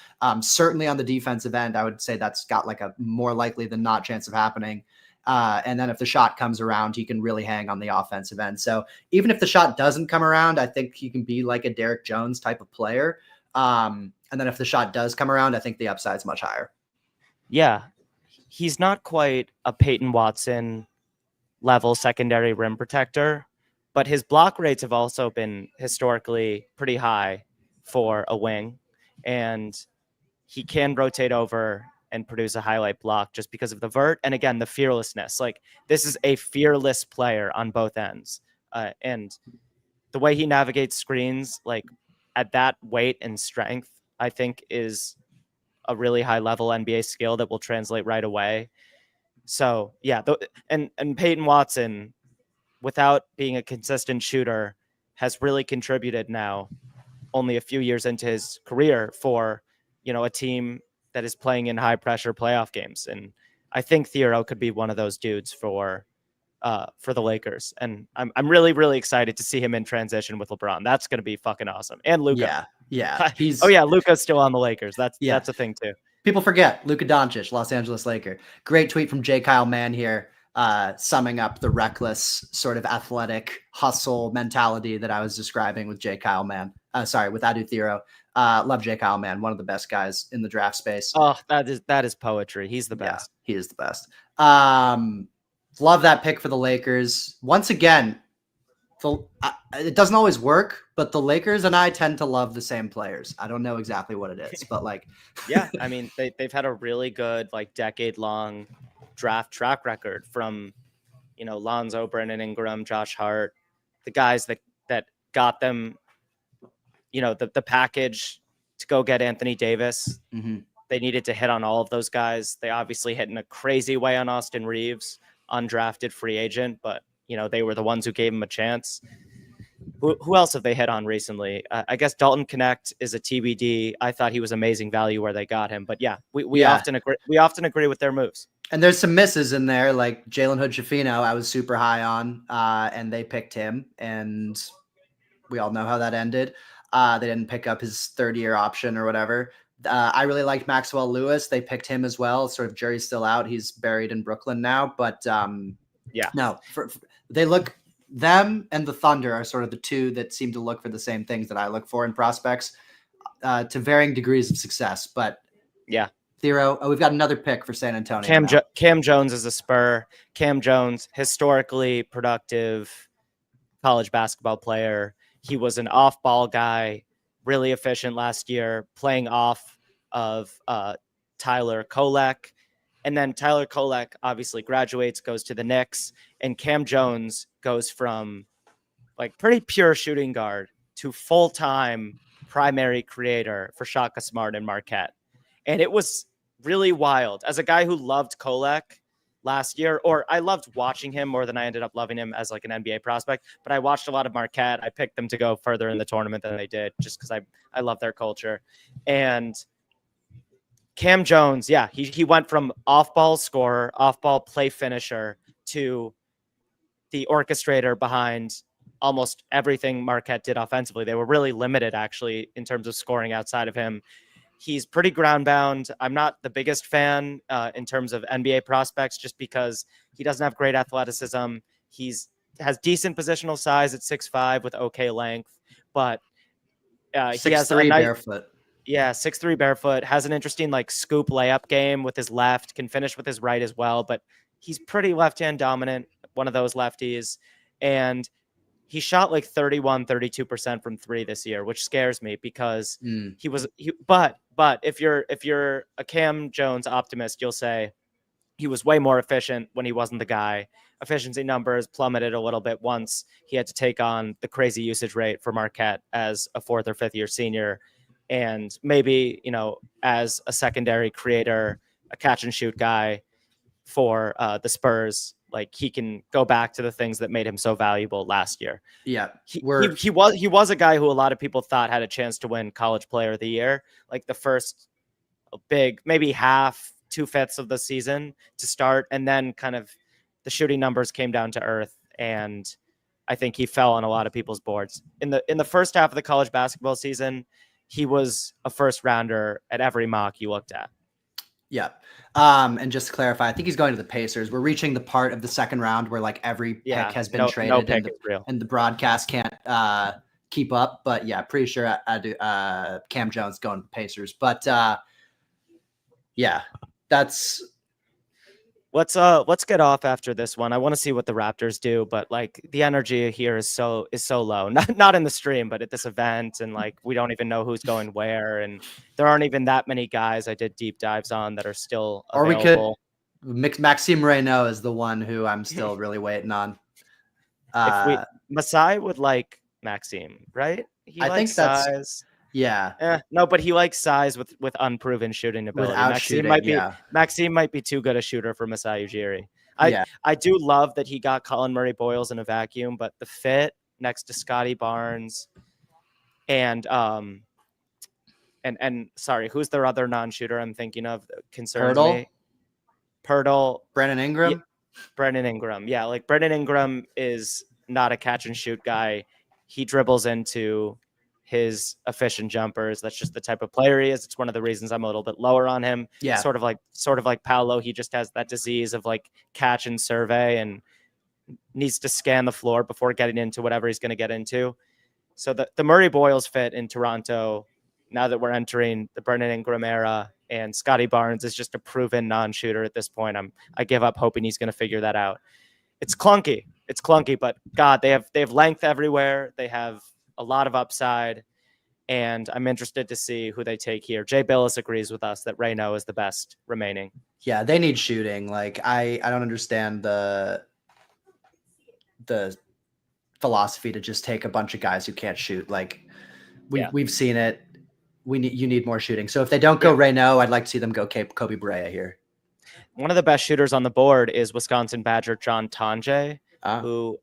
Certainly on the defensive end, I would say that's got like a more likely than not chance of happening. And then if the shot comes around, he can really hang on the offensive end. So even if the shot doesn't come around, I think he can be like a Derek Jones type of player. And then if the shot does come around, I think the upside's much higher. Yeah. He's not quite a Peyton Watson level secondary rim protector, but his block rates have also been historically pretty high for a wing, and he can rotate over and produce a highlight block just because of the vert. And again, the fearlessness. Like, this is a fearless player on both ends. And the way he navigates screens, like at that weight and strength, I think is a really high level NBA skill that will translate right away. So yeah, and Peyton Watson, without being a consistent shooter, has really contributed now, only a few years into his career, for a team that is playing in high pressure playoff games. And I think Thiero could be one of those dudes for the Lakers. And I'm really, really excited to see him in transition with LeBron. That's going to be fucking awesome. And Luka. Yeah. Oh yeah, Luka's still on the Lakers. That's a thing too. People forget Luka Doncic, Los Angeles Laker. Great tweet from J. Kyle Mann here, summing up the reckless sort of athletic hustle mentality that I was describing with J. Kyle Mann. With Adu Thiero. Love J. Kyle Mann, one of the best guys in the draft space. Oh, that is poetry. He's the best. Yeah, he is the best. Love that pick for the Lakers. Once again, it doesn't always work, but the Lakers and I tend to love the same players. I don't know exactly what it is, but like, yeah, I mean, they've had a really good, like, decade-long draft track record from, Lonzo, Brandon Ingram, Josh Hart, the guys that got them, the package to go get Anthony Davis. Mm-hmm. They needed to hit on all of those guys. They obviously hit in a crazy way on Austin Reeves, undrafted free agent, but they were the ones who gave him a chance. Who else have they hit on recently? I guess Dalton Connect is a TBD. I thought he was amazing value where they got him, but yeah, we often agree. We often agree with their moves. And there's some misses in there, like Jalen Hood-Schifino. I was super high on, and they picked him, and we all know how that ended. They didn't pick up his third-year option or whatever. I really liked Maxwell Lewis. They picked him as well. Sort of jury's still out. He's buried in Brooklyn now, but them and the Thunder are sort of the two that seem to look for the same things that I look for in prospects, to varying degrees of success. But yeah, Thiero. Oh, we've got another pick for San Antonio. Cam Jones is a Spur. Cam Jones, historically productive college basketball player. He was an off-ball guy, really efficient last year, playing off of Tyler Kolek. And then Tyler Kolek obviously graduates, goes to the Knicks, and Cam Jones goes from like pretty pure shooting guard to full-time primary creator for Shaka Smart and Marquette. And it was really wild. As a guy who loved Kolek last year, or I loved watching him more than I ended up loving him as like an NBA prospect, but I watched a lot of Marquette. I picked them to go further in the tournament than they did just because I love their culture. And Cam Jones, yeah, he went from off-ball scorer, off-ball play finisher to the orchestrator behind almost everything Marquette did offensively. They were really limited, actually, in terms of scoring outside of him. He's pretty ground-bound. I'm not the biggest fan in terms of NBA prospects just because he doesn't have great athleticism. Has decent positional size at 6'5" with okay length, but he has 6'3" barefoot. Yeah, 6'3" barefoot, has an interesting like scoop layup game with his left, can finish with his right as well, but he's pretty left-hand dominant, one of those lefties. And he shot like 32% from three this year, which scares me because but if you're a Cam Jones optimist, you'll say he was way more efficient when he wasn't the guy. Efficiency numbers plummeted a little bit once he had to take on the crazy usage rate for Marquette as a fourth or fifth year senior. And maybe, as a secondary creator, a catch and shoot guy for the Spurs, like he can go back to the things that made him so valuable last year. Yeah. He was a guy who a lot of people thought had a chance to win College Player of the Year, like the first big, maybe half, 2/5 of the season to start. And then kind of the shooting numbers came down to earth. And I think he fell on a lot of people's boards. In the first half of the college basketball season, he was a first rounder at every mock you looked at. Yeah. And just to clarify, I think he's going to the Pacers. We're reaching the part of the second round where like every pick has been traded no pick is real. And the broadcast can't keep up. But yeah, pretty sure I do. Cam Jones going to the Pacers. But yeah, that's Let's get off after this one. I want to see what the Raptors do, but like the energy here is so low. Not in the stream, but at this event, and like we don't even know who's going where, and there aren't even that many guys I did deep dives on that are still available. Or we could Maxime Reynaud is the one who I'm still really waiting on. Masai would like Maxime, right? I think that's size. Yeah. No, but he likes size with unproven shooting ability. Maxime might be too good a shooter for Masai Ujiri. I do love that he got Colin Murray Boyles in a vacuum, but the fit next to Scotty Barnes and sorry, who's their other non-shooter I'm thinking of that concerns me? Pirtle. Brandon Ingram? Yeah, Brandon Ingram. Yeah, like Brandon Ingram is not a catch and shoot guy. He dribbles into his efficient jumpers. That's just the type of player he is. It's one of the reasons I'm a little bit lower on him. Yeah. Sort of like Paolo. He just has that disease of like catch and survey and needs to scan the floor before getting into whatever he's going to get into. So the Murray Boyles fit in Toronto, now that we're entering the Brandon Ingram era, and Scotty Barnes is just a proven non-shooter at this point. I give up hoping he's going to figure that out. It's clunky, but God, they have length everywhere. They have a lot of upside, and I'm interested to see who they take here. Jay Billis agrees with us that Reynaud is the best remaining. Yeah, they need shooting. Like I don't understand the philosophy to just take a bunch of guys who can't shoot. Like we've seen it. You need more shooting. So if they don't go Reynaud, I'd like to see them go Kobe Barea here. One of the best shooters on the board is Wisconsin Badger John Tonje, who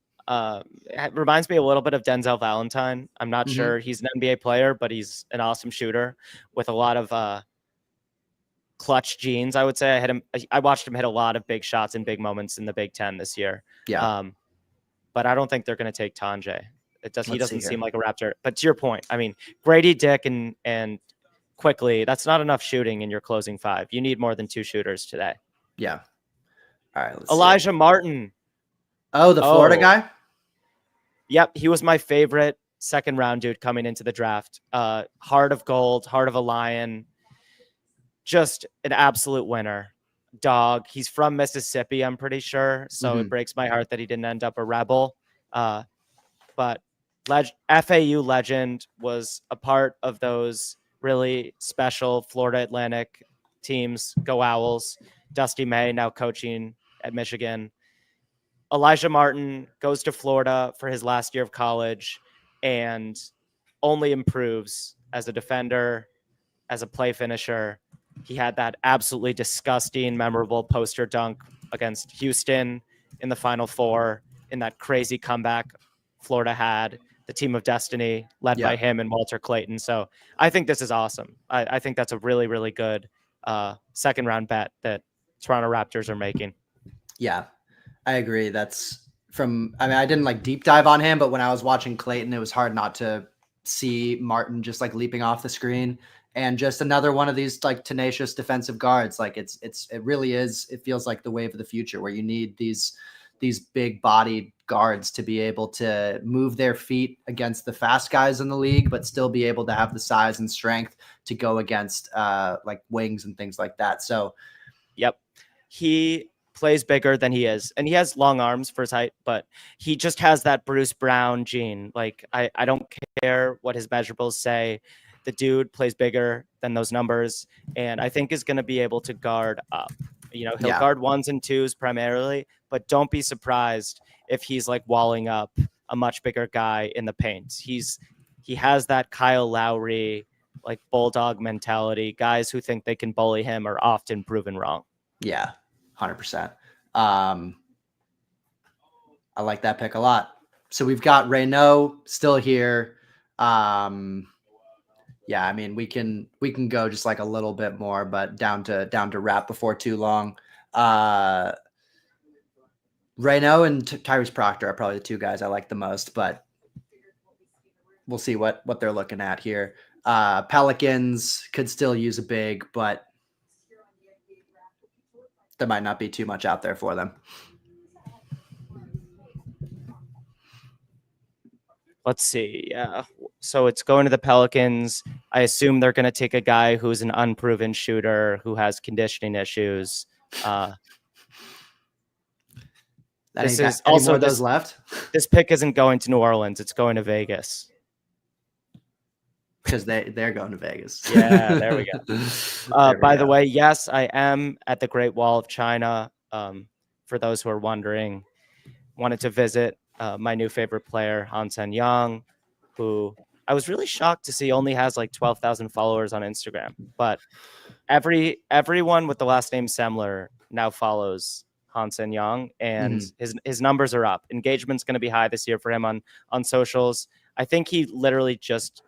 reminds me a little bit of Denzel Valentine. I'm not sure he's an NBA player, but he's an awesome shooter with a lot of clutch genes, I would say. I watched him hit a lot of big shots in big moments in the Big Ten this year. Yeah. But I don't think they're going to take Tonje. He doesn't seem like a Raptor. But to your point, I mean, Grady Dick and Quickly, that's not enough shooting in your closing five. You need more than two shooters today. Yeah. All right. Elijah Martin. Oh, the Florida guy? Yep. He was my favorite second round dude coming into the draft. Heart of gold, heart of a lion. Just an absolute winner. Dog. He's from Mississippi, I'm pretty sure. So it breaks my heart that he didn't end up a Rebel. But FAU legend, was a part of those really special Florida Atlantic teams. Go Owls. Dusty May now coaching at Michigan. Elijah Martin goes to Florida for his last year of college and only improves as a defender, as a play finisher. He had that absolutely disgusting, memorable poster dunk against Houston in the Final Four in that crazy comeback Florida had, the team of destiny led by him and Walter Clayton. So I think this is awesome. I think that's a really, really good second round bet that Toronto Raptors are making. Yeah, I agree. I didn't like deep dive on him, but when I was watching Clayton, it was hard not to see Martin just like leaping off the screen, and just another one of these like tenacious defensive guards. Like it really is. It feels like the wave of the future where you need these big bodied guards to be able to move their feet against the fast guys in the league, but still be able to have the size and strength to go against like wings and things like that. So, yep. He plays bigger than he is, and he has long arms for his height, but he just has that Bruce Brown gene. Like I don't care what his measurables say. The dude plays bigger than those numbers, and I think is going to be able to guard up. You know, he'll guard ones and twos primarily, but don't be surprised if he's like walling up a much bigger guy in the paint. He has that Kyle Lowry, like bulldog mentality. Guys who think they can bully him are often proven wrong. Yeah, 100%. I like that pick a lot. So we've got Reynaud still here. Yeah, I mean, we can go just like a little bit more, but down to wrap before too long. Reynaud and Tyrese Proctor are probably the two guys I like the most, but we'll see what they're looking at here. Pelicans could still use a big, but there might not be too much out there for them. Let's see. Yeah. So it's going to the Pelicans. I assume they're going to take a guy who's an unproven shooter who has conditioning issues. This is any also more of those left this pick isn't going to New Orleans. It's going to Vegas. because they're going to Vegas. Yeah, there we go. By the way, yes, I am at the Great Wall of China. For those who are wondering, wanted to visit my new favorite player, Han Sen-Yang, who I was really shocked to see only has like 12,000 followers on Instagram. But everyone with the last name Semler now follows Han Sen-Yang, and his numbers are up. Engagement's going to be high this year for him on socials. I think he literally just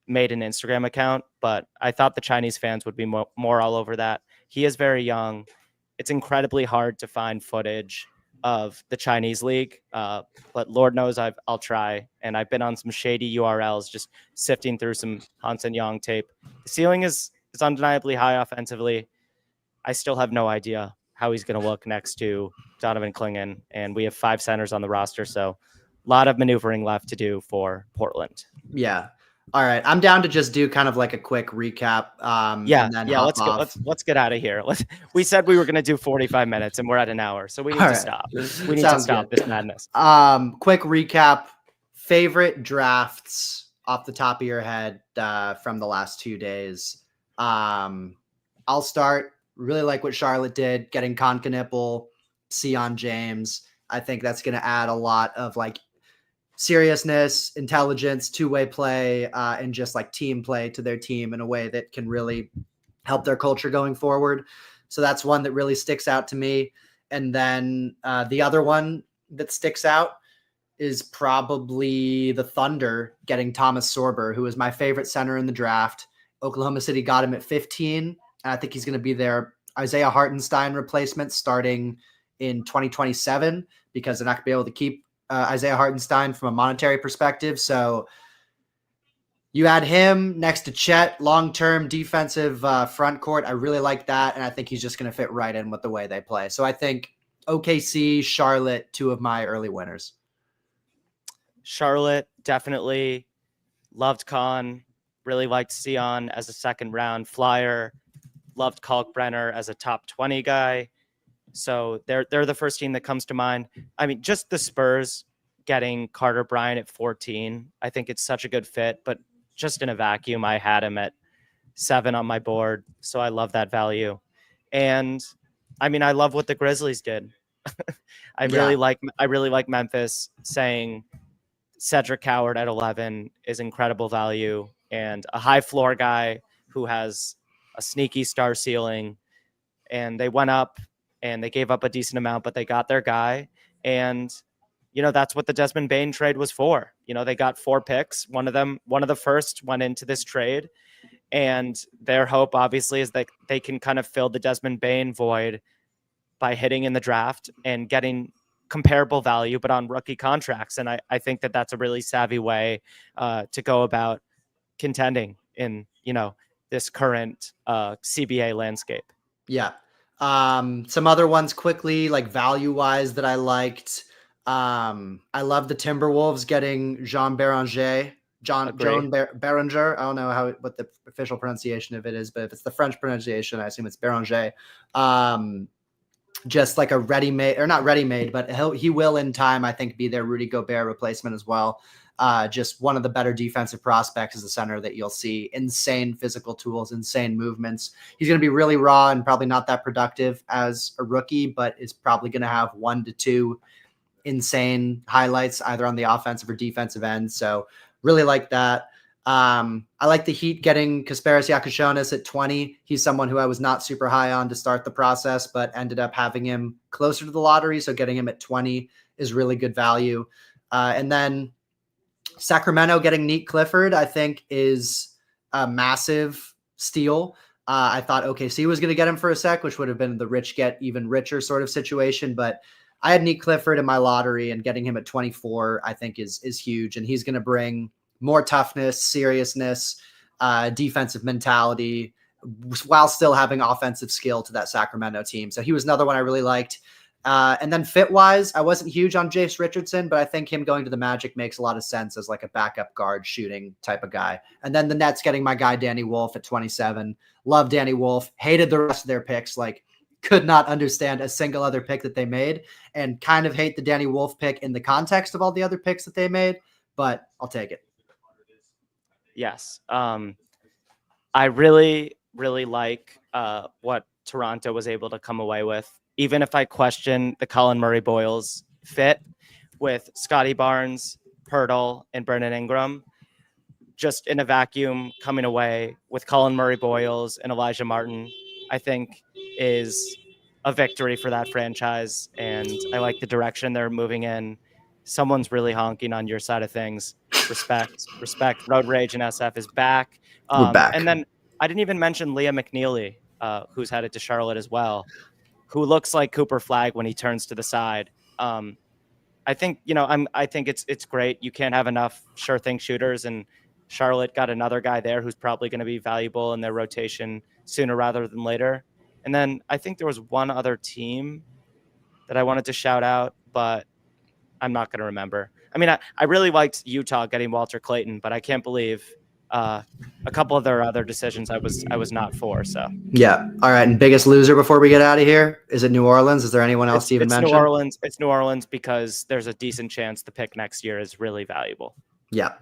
made an Instagram account, but I thought the Chinese fans would be more all over that. He is very young. It's incredibly hard to find footage of the Chinese league, but Lord knows I'll try. And I've been on some shady URLs, just sifting through some Han Sen-Yang tape. The ceiling is undeniably high offensively. I still have no idea how he's going to look next to Donovan Clingan, and we have 5 centers on the roster, so a lot of maneuvering left to do for Portland. Yeah. All right. I'm down to just do kind of like a quick recap. And then let's get out of here. We said we were going to do 45 minutes and we're at an hour. So we need to stop. We need to stop this madness. Quick recap. Favorite drafts off the top of your head from the last 2 days. I'll start. Really like what Charlotte did, getting Konkanippel, Sion James. I think that's going to add a lot of like seriousness, intelligence, two-way play, and just like team play to their team in a way that can really help their culture going forward. So that's one that really sticks out to me. And then the other one that sticks out is probably the Thunder getting Thomas Sorber, who is my favorite center in the draft. Oklahoma City got him at 15. And I think he's going to be their Isaiah Hartenstein replacement starting in 2027 because they're not going to be able to keep Isaiah Hartenstein from a monetary perspective. So you add him next to Chet, long-term defensive front court. I really like that. And I think he's just going to fit right in with the way they play. So I think OKC, Charlotte, 2 of my early winners. Charlotte, definitely loved Khan, really liked Sion as a second round flyer, loved Kalkbrenner as a top 20 guy. So they're the first team that comes to mind. I mean, just the Spurs getting Carter Bryant at 14. I think it's such a good fit, but just in a vacuum, I had him at 7 on my board. So I love that value. And I mean, I love what the Grizzlies did. I really like Memphis saying Cedric Howard at 11 is incredible value and a high floor guy who has a sneaky star ceiling. And they went up and they gave up a decent amount, but they got their guy. And, you know, that's what the Desmond Bane trade was for. You know, they got 4 picks. One of the first went into this trade. And their hope, obviously, is that they can kind of fill the Desmond Bane void by hitting in the draft and getting comparable value, but on rookie contracts. And I think that that's a really savvy way to go about contending in, you know, this current CBA landscape. Yeah. Some other ones quickly, like value-wise that I liked. I love the Timberwolves getting Jean Beringer. Beringer. I don't know what the official pronunciation of it is, but if it's the French pronunciation, I assume it's Beringer. Just like a ready-made, or not ready-made, but he will in time, I think, be their Rudy Gobert replacement as well. Just one of the better defensive prospects as a center that you'll see. Insane physical tools, insane movements. He's going to be really raw and probably not that productive as a rookie, but is probably going to have 1 to 2 insane highlights either on the offensive or defensive end. So really like that. I like the Heat getting Kasparas Yakashonis at 20. He's someone who I was not super high on to start the process, but ended up having him closer to the lottery. So getting him at 20 is really good value. And then Sacramento getting Neat Clifford, I think, is a massive steal. I thought OKC was going to get him for a sec, which would have been the rich get even richer sort of situation. But I had Neat Clifford in my lottery, and getting him at 24, I think is huge. And he's going to bring more toughness, seriousness, defensive mentality, while still having offensive skill to that Sacramento team. So he was another one I really liked. And then fit-wise, I wasn't huge on Jace Richardson, but I think him going to the Magic makes a lot of sense as like a backup guard shooting type of guy. And then the Nets getting my guy Danny Wolf at 27. Love Danny Wolf. Hated the rest of their picks. Like could not understand a single other pick that they made, and kind of hate the Danny Wolf pick in the context of all the other picks that they made, but I'll take it. Yes. I really, really like what Toronto was able to come away with, even if I question the Colin Murray-Boyles fit with Scotty Barnes, Pirtle, and Brennan Ingram. Just in a vacuum, coming away with Colin Murray-Boyles and Elijah Martin, I think is a victory for that franchise. And I like the direction they're moving in. Someone's really honking on your side of things. Respect. Road Rage and SF is back. We're back. And then I didn't even mention Leah McNeely, who's headed to Charlotte as well, who looks like Cooper Flagg when he turns to the side. I think, I think it's great. You can't have enough sure thing shooters, and Charlotte got another guy there who's probably going to be valuable in their rotation sooner rather than later. And then I think there was one other team that I wanted to shout out, but I'm not going to remember. I mean, I really liked Utah getting Walter Clayton, but I can't believe a couple of their other decisions I was not for. So yeah. All right. And biggest loser before we get out of here, is it New Orleans? Is there anyone else to even mention? It's New Orleans because there's a decent chance the pick next year is really valuable. Yeah,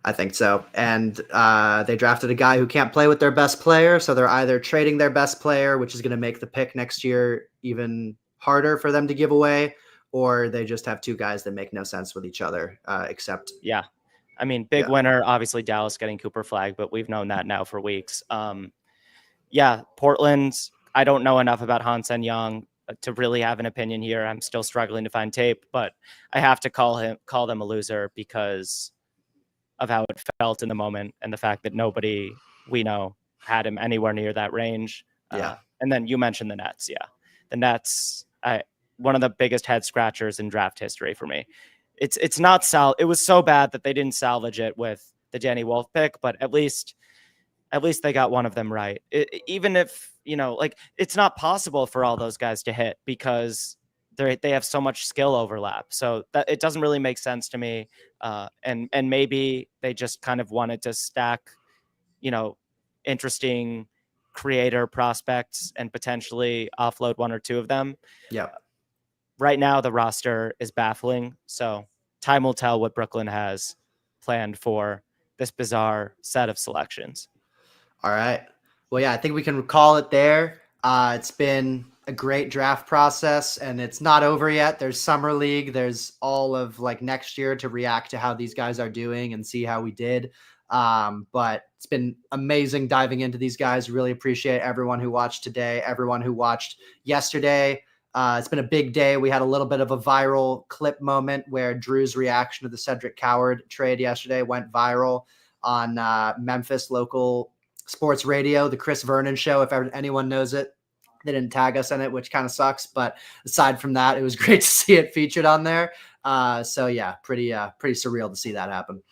I think so. And they drafted a guy who can't play with their best player, so they're either trading their best player, which is going to make the pick next year even harder for them to give away, or they just have two guys that make no sense with each other, except. Yeah. I mean, big winner, obviously Dallas getting Cooper Flagg, but we've known that now for weeks. Portland, I don't know enough about Hansen Young to really have an opinion here. I'm still struggling to find tape, but I have to call them a loser because of how it felt in the moment and the fact that nobody we know had him anywhere near that range. And then you mentioned the Nets. Yeah. The Nets, one of the biggest head scratchers in draft history for me. It's not it was so bad that they didn't salvage it with the Danny Wolf pick, but at least they got one of them right. Even if, it's not possible for all those guys to hit because they have so much skill overlap. So that it doesn't really make sense to me. And maybe they just kind of wanted to stack, interesting creator prospects and potentially offload one or two of them. Yeah. Right now the roster is baffling. So time will tell what Brooklyn has planned for this bizarre set of selections. All right. Well, yeah, I think we can call it there. It's been a great draft process, and it's not over yet. There's summer league. There's all of next year to react to how these guys are doing and see how we did. But it's been amazing diving into these guys. Really appreciate everyone who watched today, everyone who watched yesterday. It's been a big day. We had a little bit of a viral clip moment where Drew's reaction to the Cedric Coward trade yesterday went viral on Memphis local sports radio, the Chris Vernon show. If anyone knows it, they didn't tag us in it, which kind of sucks. But aside from that, it was great to see it featured on there. So yeah, pretty surreal to see that happen.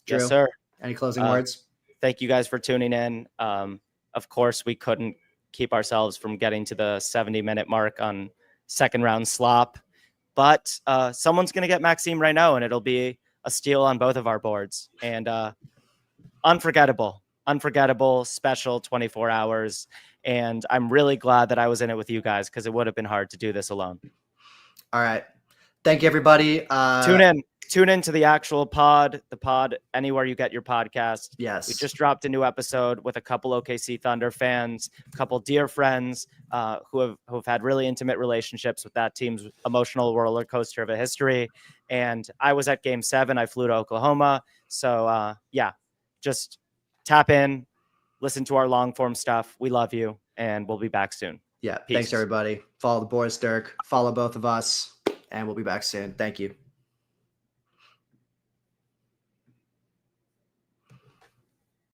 Drew, yes, sir. Any closing words? Thank you guys for tuning in. Of course, we couldn't keep ourselves from getting to the 70-minute mark on second round slop, but someone's going to get Maxime Reynaud, and it'll be a steal on both of our boards. And unforgettable, special 24 hours. And I'm really glad that I was in it with you guys because it would have been hard to do this alone. All right. Thank you, everybody. Tune in to the actual pod, anywhere you get your podcast. Yes. We just dropped a new episode with a couple OKC Thunder fans, a couple dear friends who have had really intimate relationships with that team's emotional roller coaster of a history. And I was at Game 7. I flew to Oklahoma. So, just tap in, listen to our long form stuff. We love you, and we'll be back soon. Yeah. Peace. Thanks, everybody. Follow the Boris Dirk. Follow both of us, and we'll be back soon. Thank you.